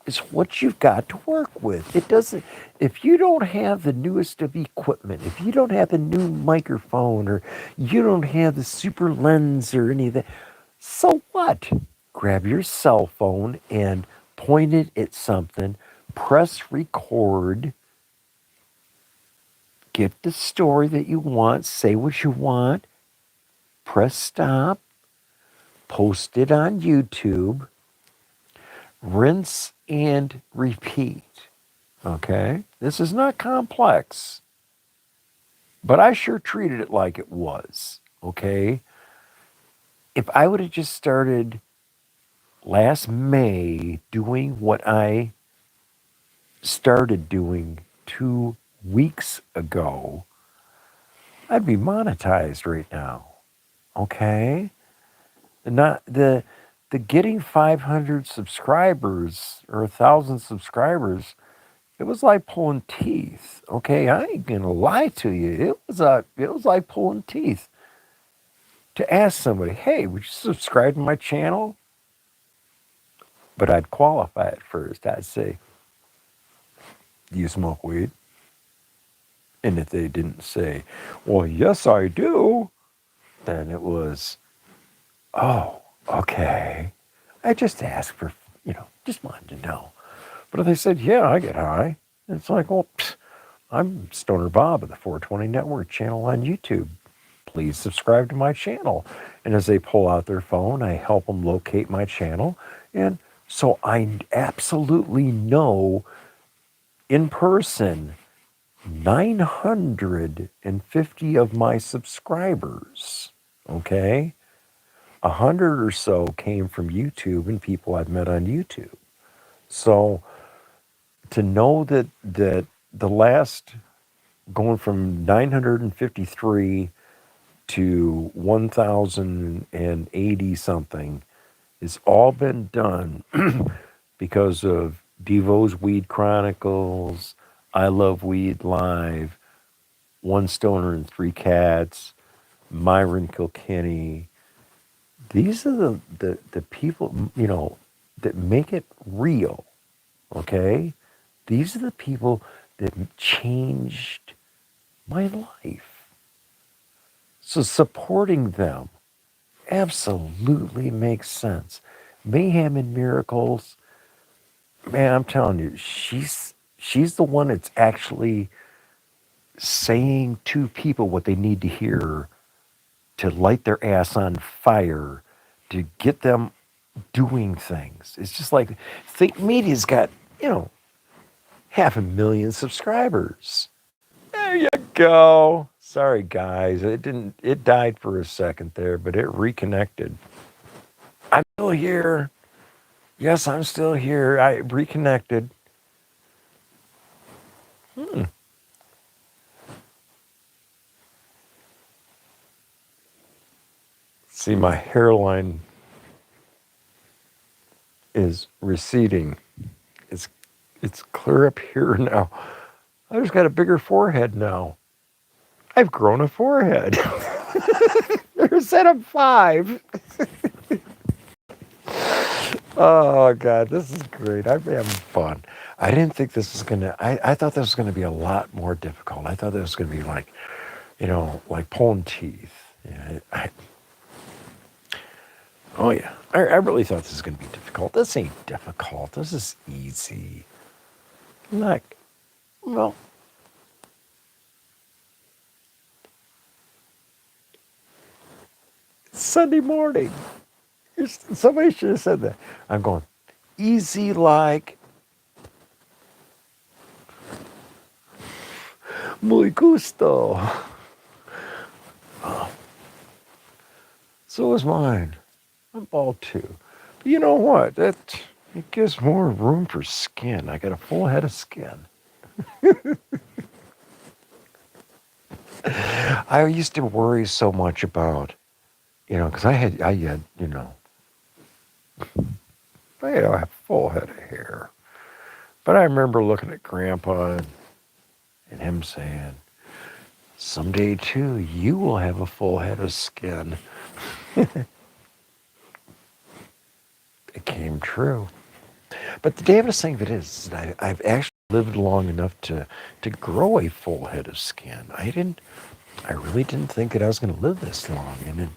is what you've got to work with. It doesn't If you don't have the newest of equipment, if you don't have a new microphone, or you don't have the super lens or any of that, so what? Grab your cell phone and point it at something, press record, get the story that you want, say what you want, press stop, post it on YouTube, rinse and repeat. Okay? This is not complex, but I sure treated it like it was. Okay? If I would have just started last May doing what I started doing 2 weeks ago, I'd be monetized right now. Okay? Not the getting 500 subscribers or 1,000 subscribers, it was like pulling teeth. Okay, I ain't gonna lie to you. It was like pulling teeth to ask somebody, "Hey, would you subscribe to my channel?" But I'd qualify it first. I'd say, "Do you smoke weed?" And if they didn't say, "Well, yes, I do," then it was, "Oh, okay." I just asked for, just wanted to know. But if they said, "Yeah, I get high," it's like, well, I'm Stoner Bob of the 420 Network channel on YouTube. Please subscribe to my channel. And as they pull out their phone, I help them locate my channel. And so I absolutely know in person 950 of my subscribers. Okay? 100 or so came from YouTube and people I've met on YouTube. So to know that the last, going from 953 to 1,080 something, has all been done because of Devo's Weed Chronicles, I Love Weed Live, One Stoner and Three Cats, Myron Kilkenny. These are the people, that make it real, okay? These are the people that changed my life. So supporting them absolutely makes sense. Mayhem and Miracles, man, I'm telling you, she's the one that's actually saying to people what they need to hear to light their ass on fire, to get them doing things. It's just like Think Media's got, you know, 500,000 subscribers. There you go. Sorry guys, it died for a second there, but it reconnected. I'm still here. Yes, I'm still here. I reconnected. Hmm. See, my hairline is receding. It's it's clear up here now. I just got a bigger forehead now. I've grown a forehead. There's set of five. Oh God, this is great. I'm having fun. I didn't think this was gonna. I thought this was gonna be a lot more difficult. I thought this was gonna be like, like pulling teeth. Yeah, oh yeah. I really thought this was gonna be difficult. This ain't difficult. This is easy. Look, well, it's Sunday morning. Somebody should have said that. I'm going easy like muy gusto. So is mine. I'm bald too. But you know what? It gives more room for skin. I got a full head of skin. I used to worry so much about, because I had a full head of hair. But I remember looking at Grandpa and him saying, someday too, you will have a full head of skin. It came true. But the damnedest thing of it is that I've actually lived long enough to grow a full head of skin. I really didn't think that I was going to live this long. And then,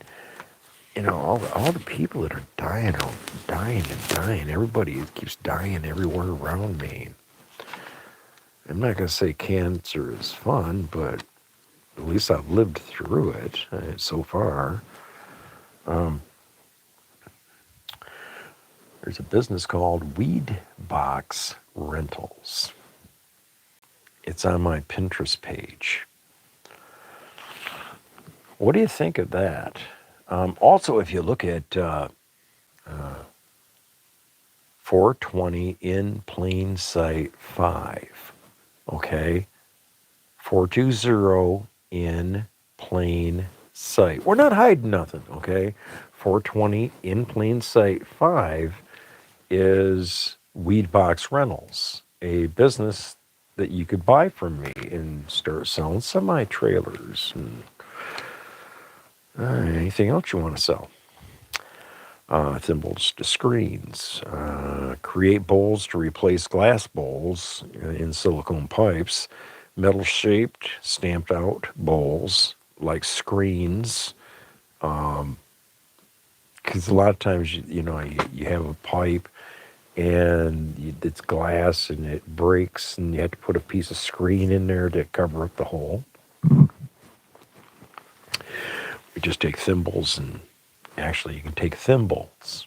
all the people that are dying are dying and dying. Everybody keeps dying everywhere around me. I'm not going to say cancer is fun, but at least I've lived through it so far. There's a business called Weed Box Rentals. It's on my Pinterest page. What do you think of that? Also, if you look at 420 in plain sight 5, okay? 420 in plain sight. We're not hiding nothing, okay? 420 in plain sight 5 is Weed Box Rentals, a business that you could buy from me and start selling semi-trailers and anything else you want to sell. Thimbles to screens, create bowls to replace glass bowls in silicone pipes, metal shaped, stamped out bowls like screens. Because a lot of times, you have a pipe and it's glass and it breaks and you have to put a piece of screen in there to cover up the hole. We just take thimbles and actually you can take thimbles,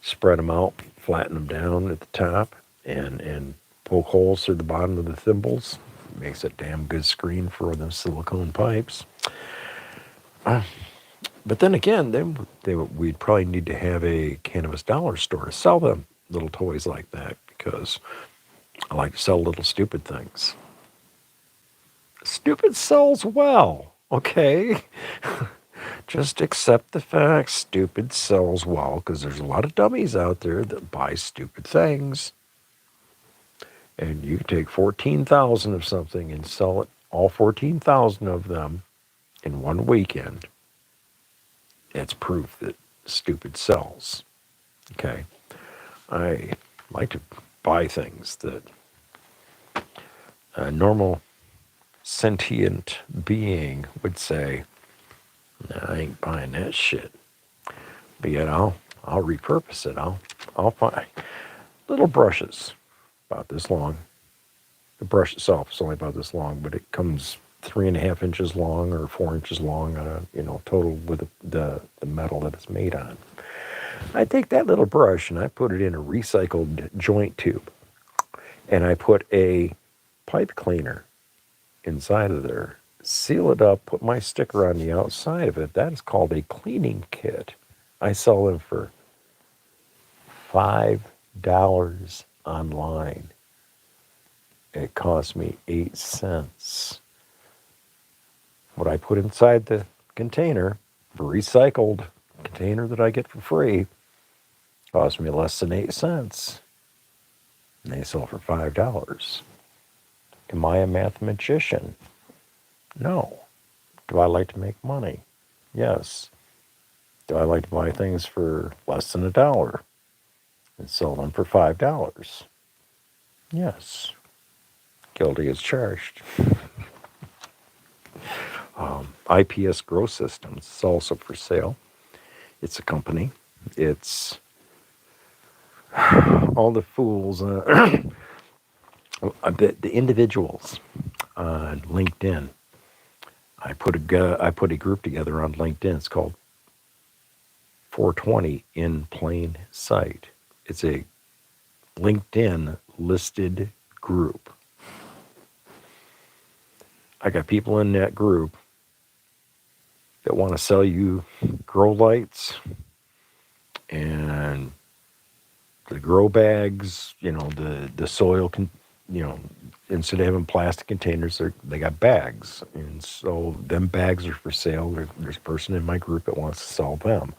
spread them out, flatten them down at the top and poke holes through the bottom of the thimbles. Makes a damn good screen for those silicone pipes. But then again, we'd probably need to have a Cannabis Dollar store to sell them little toys like that because I like to sell little stupid things. Stupid sells well, okay? Just accept the fact stupid sells well because there's a lot of dummies out there that buy stupid things. And you take 14,000 of something and sell it, all 14,000 of them, in one weekend. It's proof that stupid sells. Okay. I like to buy things that a normal sentient being would say, "Nah, I ain't buying that shit." But yet I'll repurpose it. I'll find little brushes about this long. The brush itself is only about this long, but it comes 3.5 inches long or 4 inches long, total with the metal that it's made on. I take that little brush and I put it in a recycled joint tube, and I put a pipe cleaner inside of there, seal it up, put my sticker on the outside of it. That is called a cleaning kit. I sell them for $5 online. It cost me 8 cents. What I put inside the container, the recycled container that I get for free, cost me less than 8 cents. And they sell for $5. Am I a mathematician? No. Do I like to make money? Yes. Do I like to buy things for less than $1 and sell them for $5? Yes. Guilty as charged. IPS Grow Systems is also for sale. It's a company. It's all the fools, the individuals on LinkedIn. I put a group together on LinkedIn. It's called 420 in Plain Sight. It's a LinkedIn listed group. I got people in that group that want to sell you grow lights and the grow bags, the soil, instead of having plastic containers, they got bags. And so them bags are for sale. There's a person in my group that wants to sell them.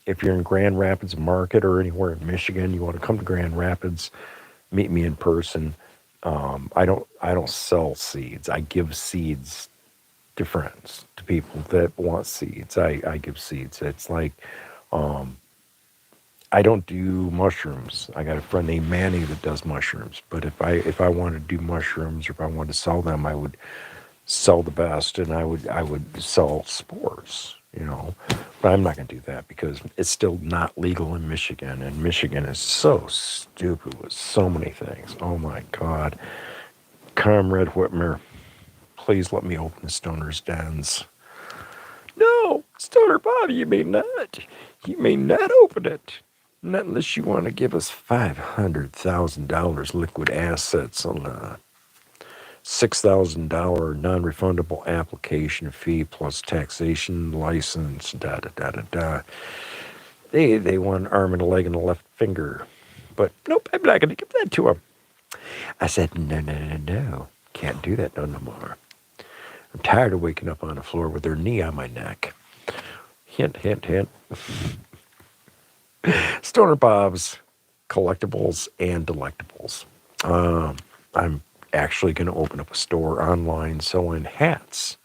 If you're in Grand Rapids Market or anywhere in Michigan, you want to come to Grand Rapids, meet me in person. I don't sell seeds. I give seeds to friends, to people that want seeds. I give seeds. It's like, I don't do mushrooms. I got a friend named Manny that does mushrooms. But if I wanted to do mushrooms, or if I wanted to sell them, I would sell the best, and I would sell spores. But I'm not going to do that because it's still not legal in Michigan, and Michigan is so stupid with so many things. Oh my God. Comrade Whitmer, please let me open the Stoner's Dens. No, Stoner Bob, you may not. You may not open it. Not unless you want to give us $500,000 liquid assets on a $6,000 non-refundable application fee plus taxation, license, da-da-da-da-da. They want an arm and a leg and a left finger. But nope, I'm not going to give that to them. I said, no. Can't do that no more. I'm tired of waking up on the floor with their knee on my neck. Hint, hint, hint. Stoner Bob's Collectibles and Delectables. I'm actually going to open up a store online selling hats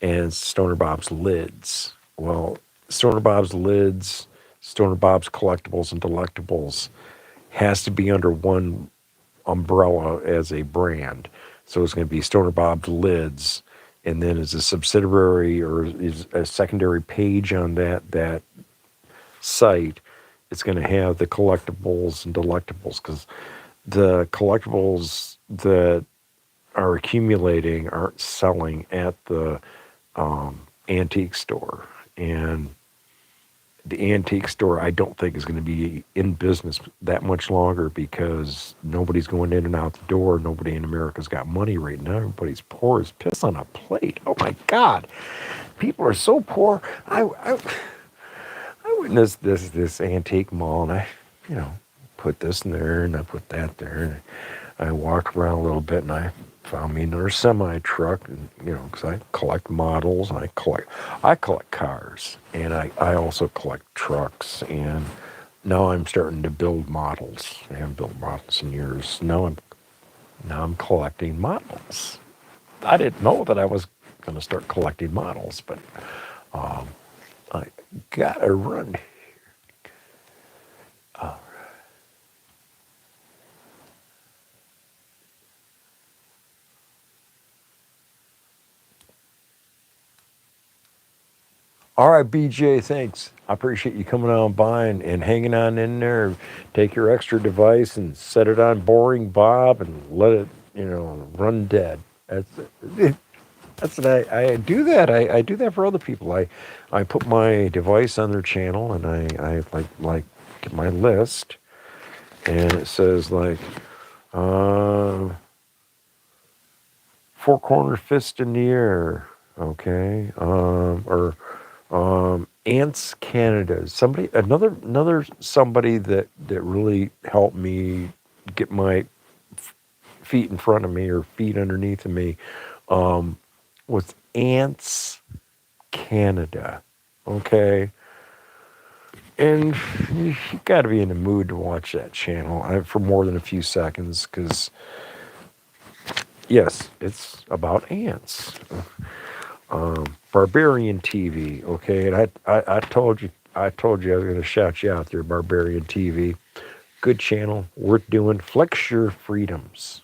and Stoner Bob's lids. Well, Stoner Bob's lids, Stoner Bob's Collectibles and Delectables has to be under one umbrella as a brand. So it's going to be Stoner Bob's lids, and then as a subsidiary or is a secondary page on that site, it's going to have the Collectibles and Delectables, because the collectibles that are accumulating aren't selling at the antique store. And the antique store, I don't think, is going to be in business that much longer because nobody's going in and out the door. Nobody in America's got money right now. Everybody's poor as piss on a plate. Oh, my God. People are so poor. I witnessed this antique mall, and I put this in there, and I put that there. And I walked around a little bit, and I found me another semi-truck, and because I collect models, and I collect cars, and I also collect trucks, and Now I'm starting to build models. I haven't built models in years. Now I'm collecting models. I didn't know that I was going to start collecting models, but I gotta run. All right, BJ, thanks. I appreciate you coming on by and hanging on in there. Take your extra device and set it on boring Bob and let it, run dead. That's it. That's what I do that. I do that for other people. I put my device on their channel and I like get my list and it says like uh, four corner fist in the air, okay, or Ants Canada. Another somebody that really helped me get my feet in front of me or feet underneath of me was Ants Canada. Okay. And you got to be in the mood to watch that channel for more than a few seconds because, yes, it's about ants. Barbarian TV, okay? And I told you I was going to shout you out there, Barbarian TV. Good channel, worth doing. Flex your freedoms,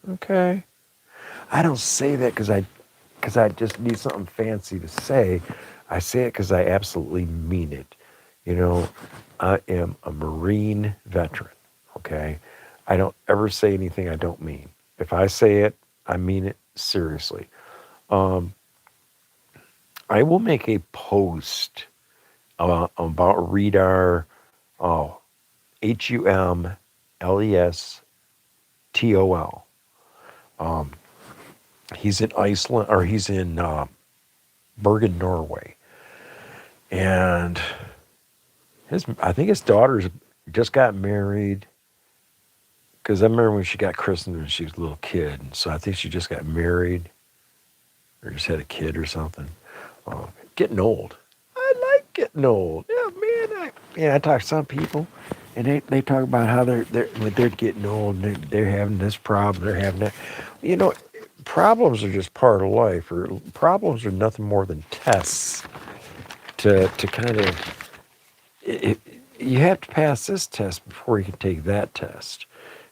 okay? I don't say that because I just need something fancy to say. I say it because I absolutely mean it. You know, I am a Marine veteran, okay? I don't ever say anything I don't mean. If I say it, I mean it seriously. I will make a post about Redar, oh, HUMLESTOL. He's in Iceland, or he's in Bergen, Norway. And I think his daughter's just got married. Because I remember when she got christened when she was a little kid. So I think she just got married or just had a kid or something. Getting old. I like getting old. Yeah, man. I talk to some people, and they talk about how when they're getting old, and they're having this problem, they're having that. You know, problems are just part of life, or problems are nothing more than tests to kind of. You have to pass this test before you can take that test.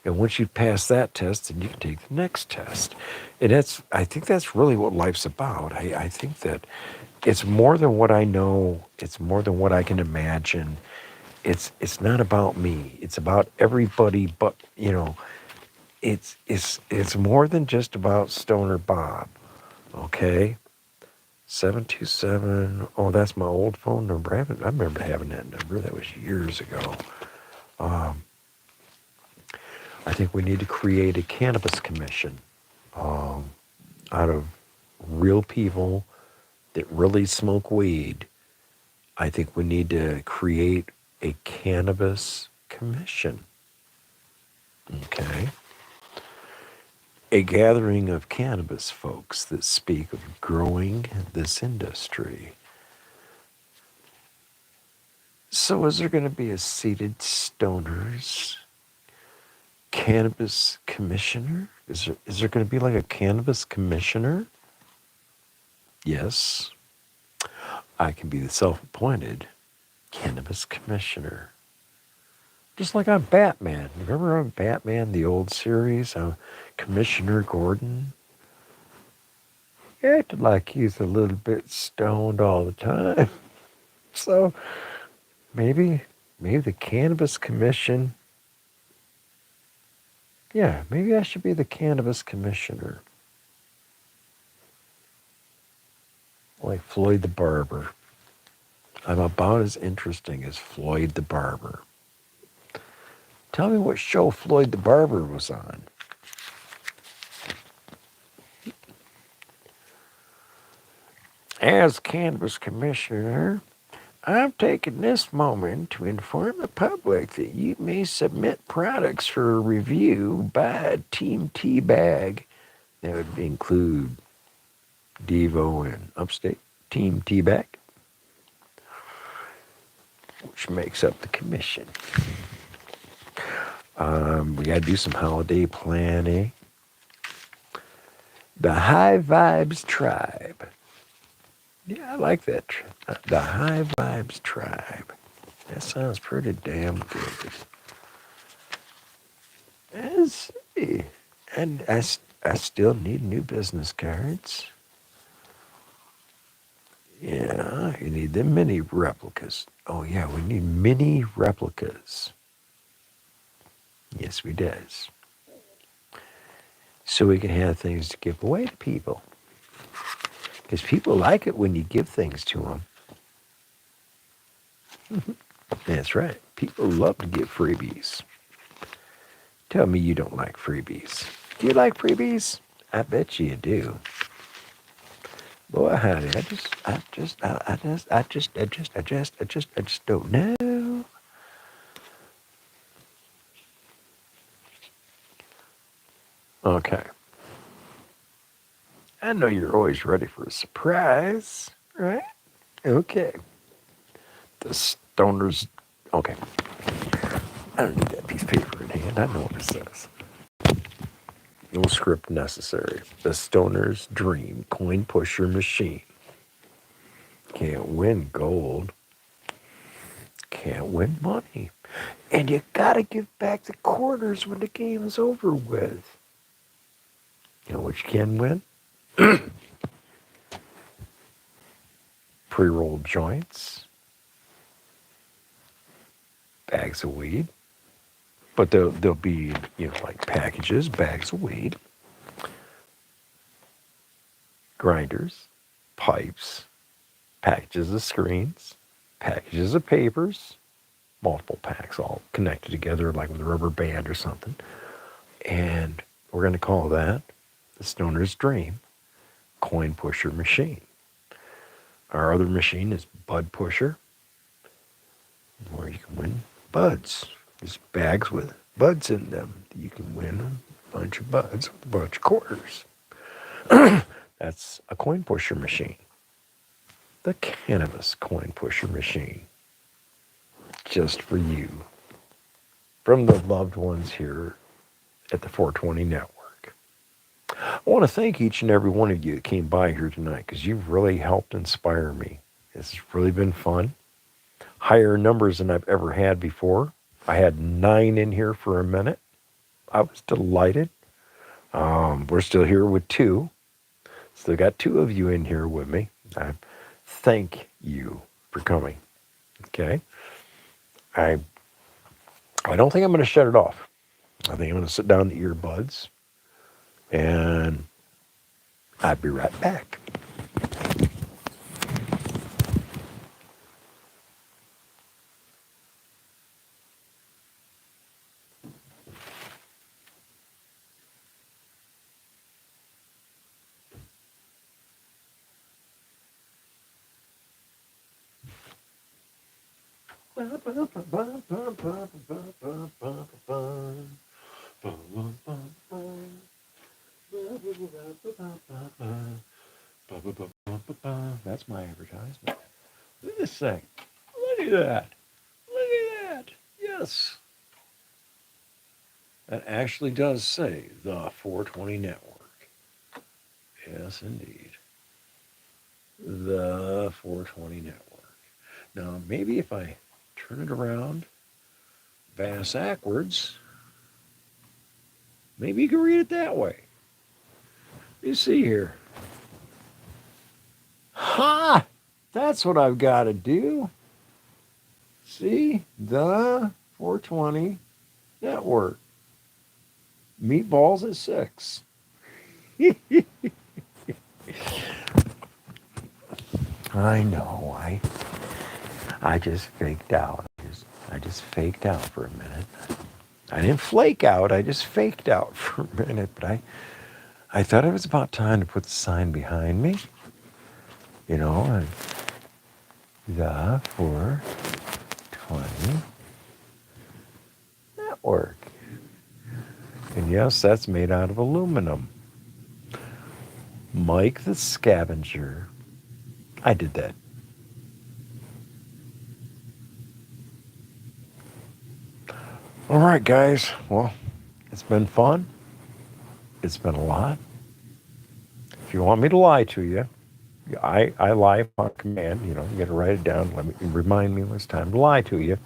And once you pass that test, then you can take the next test. And I think that's really what life's about. I think that it's more than what I know. It's more than what I can imagine. It's not about me. It's about everybody. But it's more than just about Stoner Bob. Okay, 727. Oh, that's my old phone number. I remember having that number. That was years ago. I think we need to create a cannabis commission out of real people that really smoke weed. I think we need to create a cannabis commission. Okay. A gathering of cannabis folks that speak of growing this industry. So, is there going to be a seated stoners cannabis commissioner? Is there going to be like a cannabis commissioner? Yes, I can be the self-appointed cannabis commissioner. Just like I'm Batman. Remember on Batman, the old series? Commissioner Gordon? He acted like he's a little bit stoned all the time. So maybe the Cannabis Commission. Yeah, maybe I should be the Cannabis Commissioner. Like Floyd the Barber. I'm about as interesting as Floyd the Barber. Tell me what show Floyd the Barber was on. As Cannabis Commissioner, I'm taking this moment to inform the public that you may submit products for review by Team Teabag. That would include Devo and Upstate. Team Teabag. which makes up the commission. We got to do some holiday planning. The High Vibes Tribe. Yeah, I like that. The High Vibes Tribe. That sounds pretty damn good. Let's see. And I still need new business cards. Yeah, you need the mini replicas. Oh, yeah, we need mini replicas. Yes, we does. So we can have things to give away to people. Because people like it when you give things to them. That's right. People love to give freebies. Tell me you don't like freebies. Do you like freebies? I bet you do. Boy, honey, I just don't know. Okay. I know you're always ready for a surprise, right? Okay. The stoners. Okay. I don't need that piece of paper in hand. I know what it says. No script necessary. The stoner's dream coin pusher machine. Can't win gold. Can't win money. And you gotta give back the quarters when the game's over with. You know what you can win? Pre-rolled joints. Bags of weed. But they'll be, like packages, bags of weed, grinders, pipes, packages of screens, packages of papers, multiple packs all connected together like with a rubber band or something. And we're going to call that the Stoner's Dream Coin Pusher Machine. Our other machine is Bud Pusher, where you can win buds. There's bags with buds in them. You can win a bunch of buds with a bunch of quarters. That's a coin pusher machine. The cannabis coin pusher machine. Just for you. From the loved ones here at the 420 Network. I want to thank each and every one of you that came by here tonight because you've really helped inspire me. It's really been fun. Higher numbers than I've ever had before. I had 9 in here for a minute. I was delighted. We're still here with 2. Still got 2 of you in here with me. I thank you for coming. Okay? I don't think I'm going to shut it off. I think I'm going to sit down the earbuds and I'll be right back. That's my advertisement. Look at this thing. Look at that. Look at that. Yes. That actually does say the 420 Network. Yes, indeed. The 420 Network. Now, maybe if I turn it around, backwards, maybe you can read it that way. You see here. Ha! That's what I've got to do. See? The 420 Network. Meatballs at 6. I know. I just faked out. I just faked out for a minute. I didn't flake out. I just faked out for a minute. But I thought it was about time to put the sign behind me. You know, and the 420 Network. And yes, that's made out of aluminum. Mike the Scavenger. I did that. All right, guys. Well, it's been fun. It's been a lot. If you want me to lie to you, I lie upon command. You got to write it down. Let me remind me when it's time to lie to you.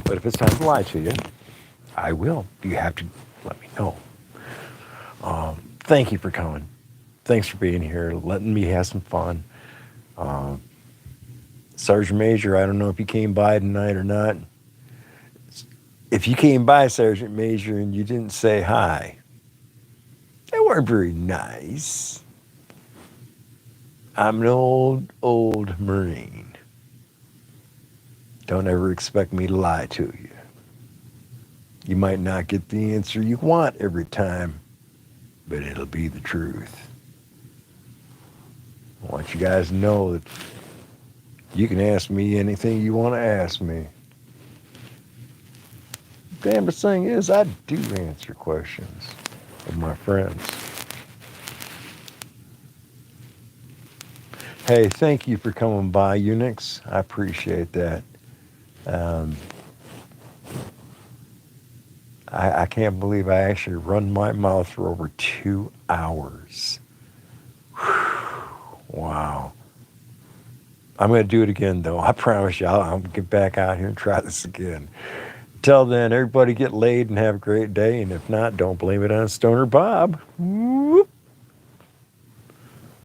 But if it's time to lie to you, I will. You have to let me know. Thank you for coming. Thanks for being here, letting me have some fun. Um, Sergeant Major, I don't know if you came by tonight or not. If you came by, Sergeant Major, and you didn't say hi, that weren't very nice. I'm an old Marine. Don't ever expect me to lie to you. You might not get the answer you want every time, but it'll be the truth. I want you guys to know that you can ask me anything you want to ask me. Damnest thing is, I do answer questions of my friends. Hey, thank you for coming by, Unix. I appreciate that. Um, I can't believe I actually run my mouth for over 2 hours. Wow. I'm going to do it again, though. I promise you, I'll get back out here and try this again. Till then, everybody get laid and have a great day. And if not, don't blame it on Stoner Bob. Whoop.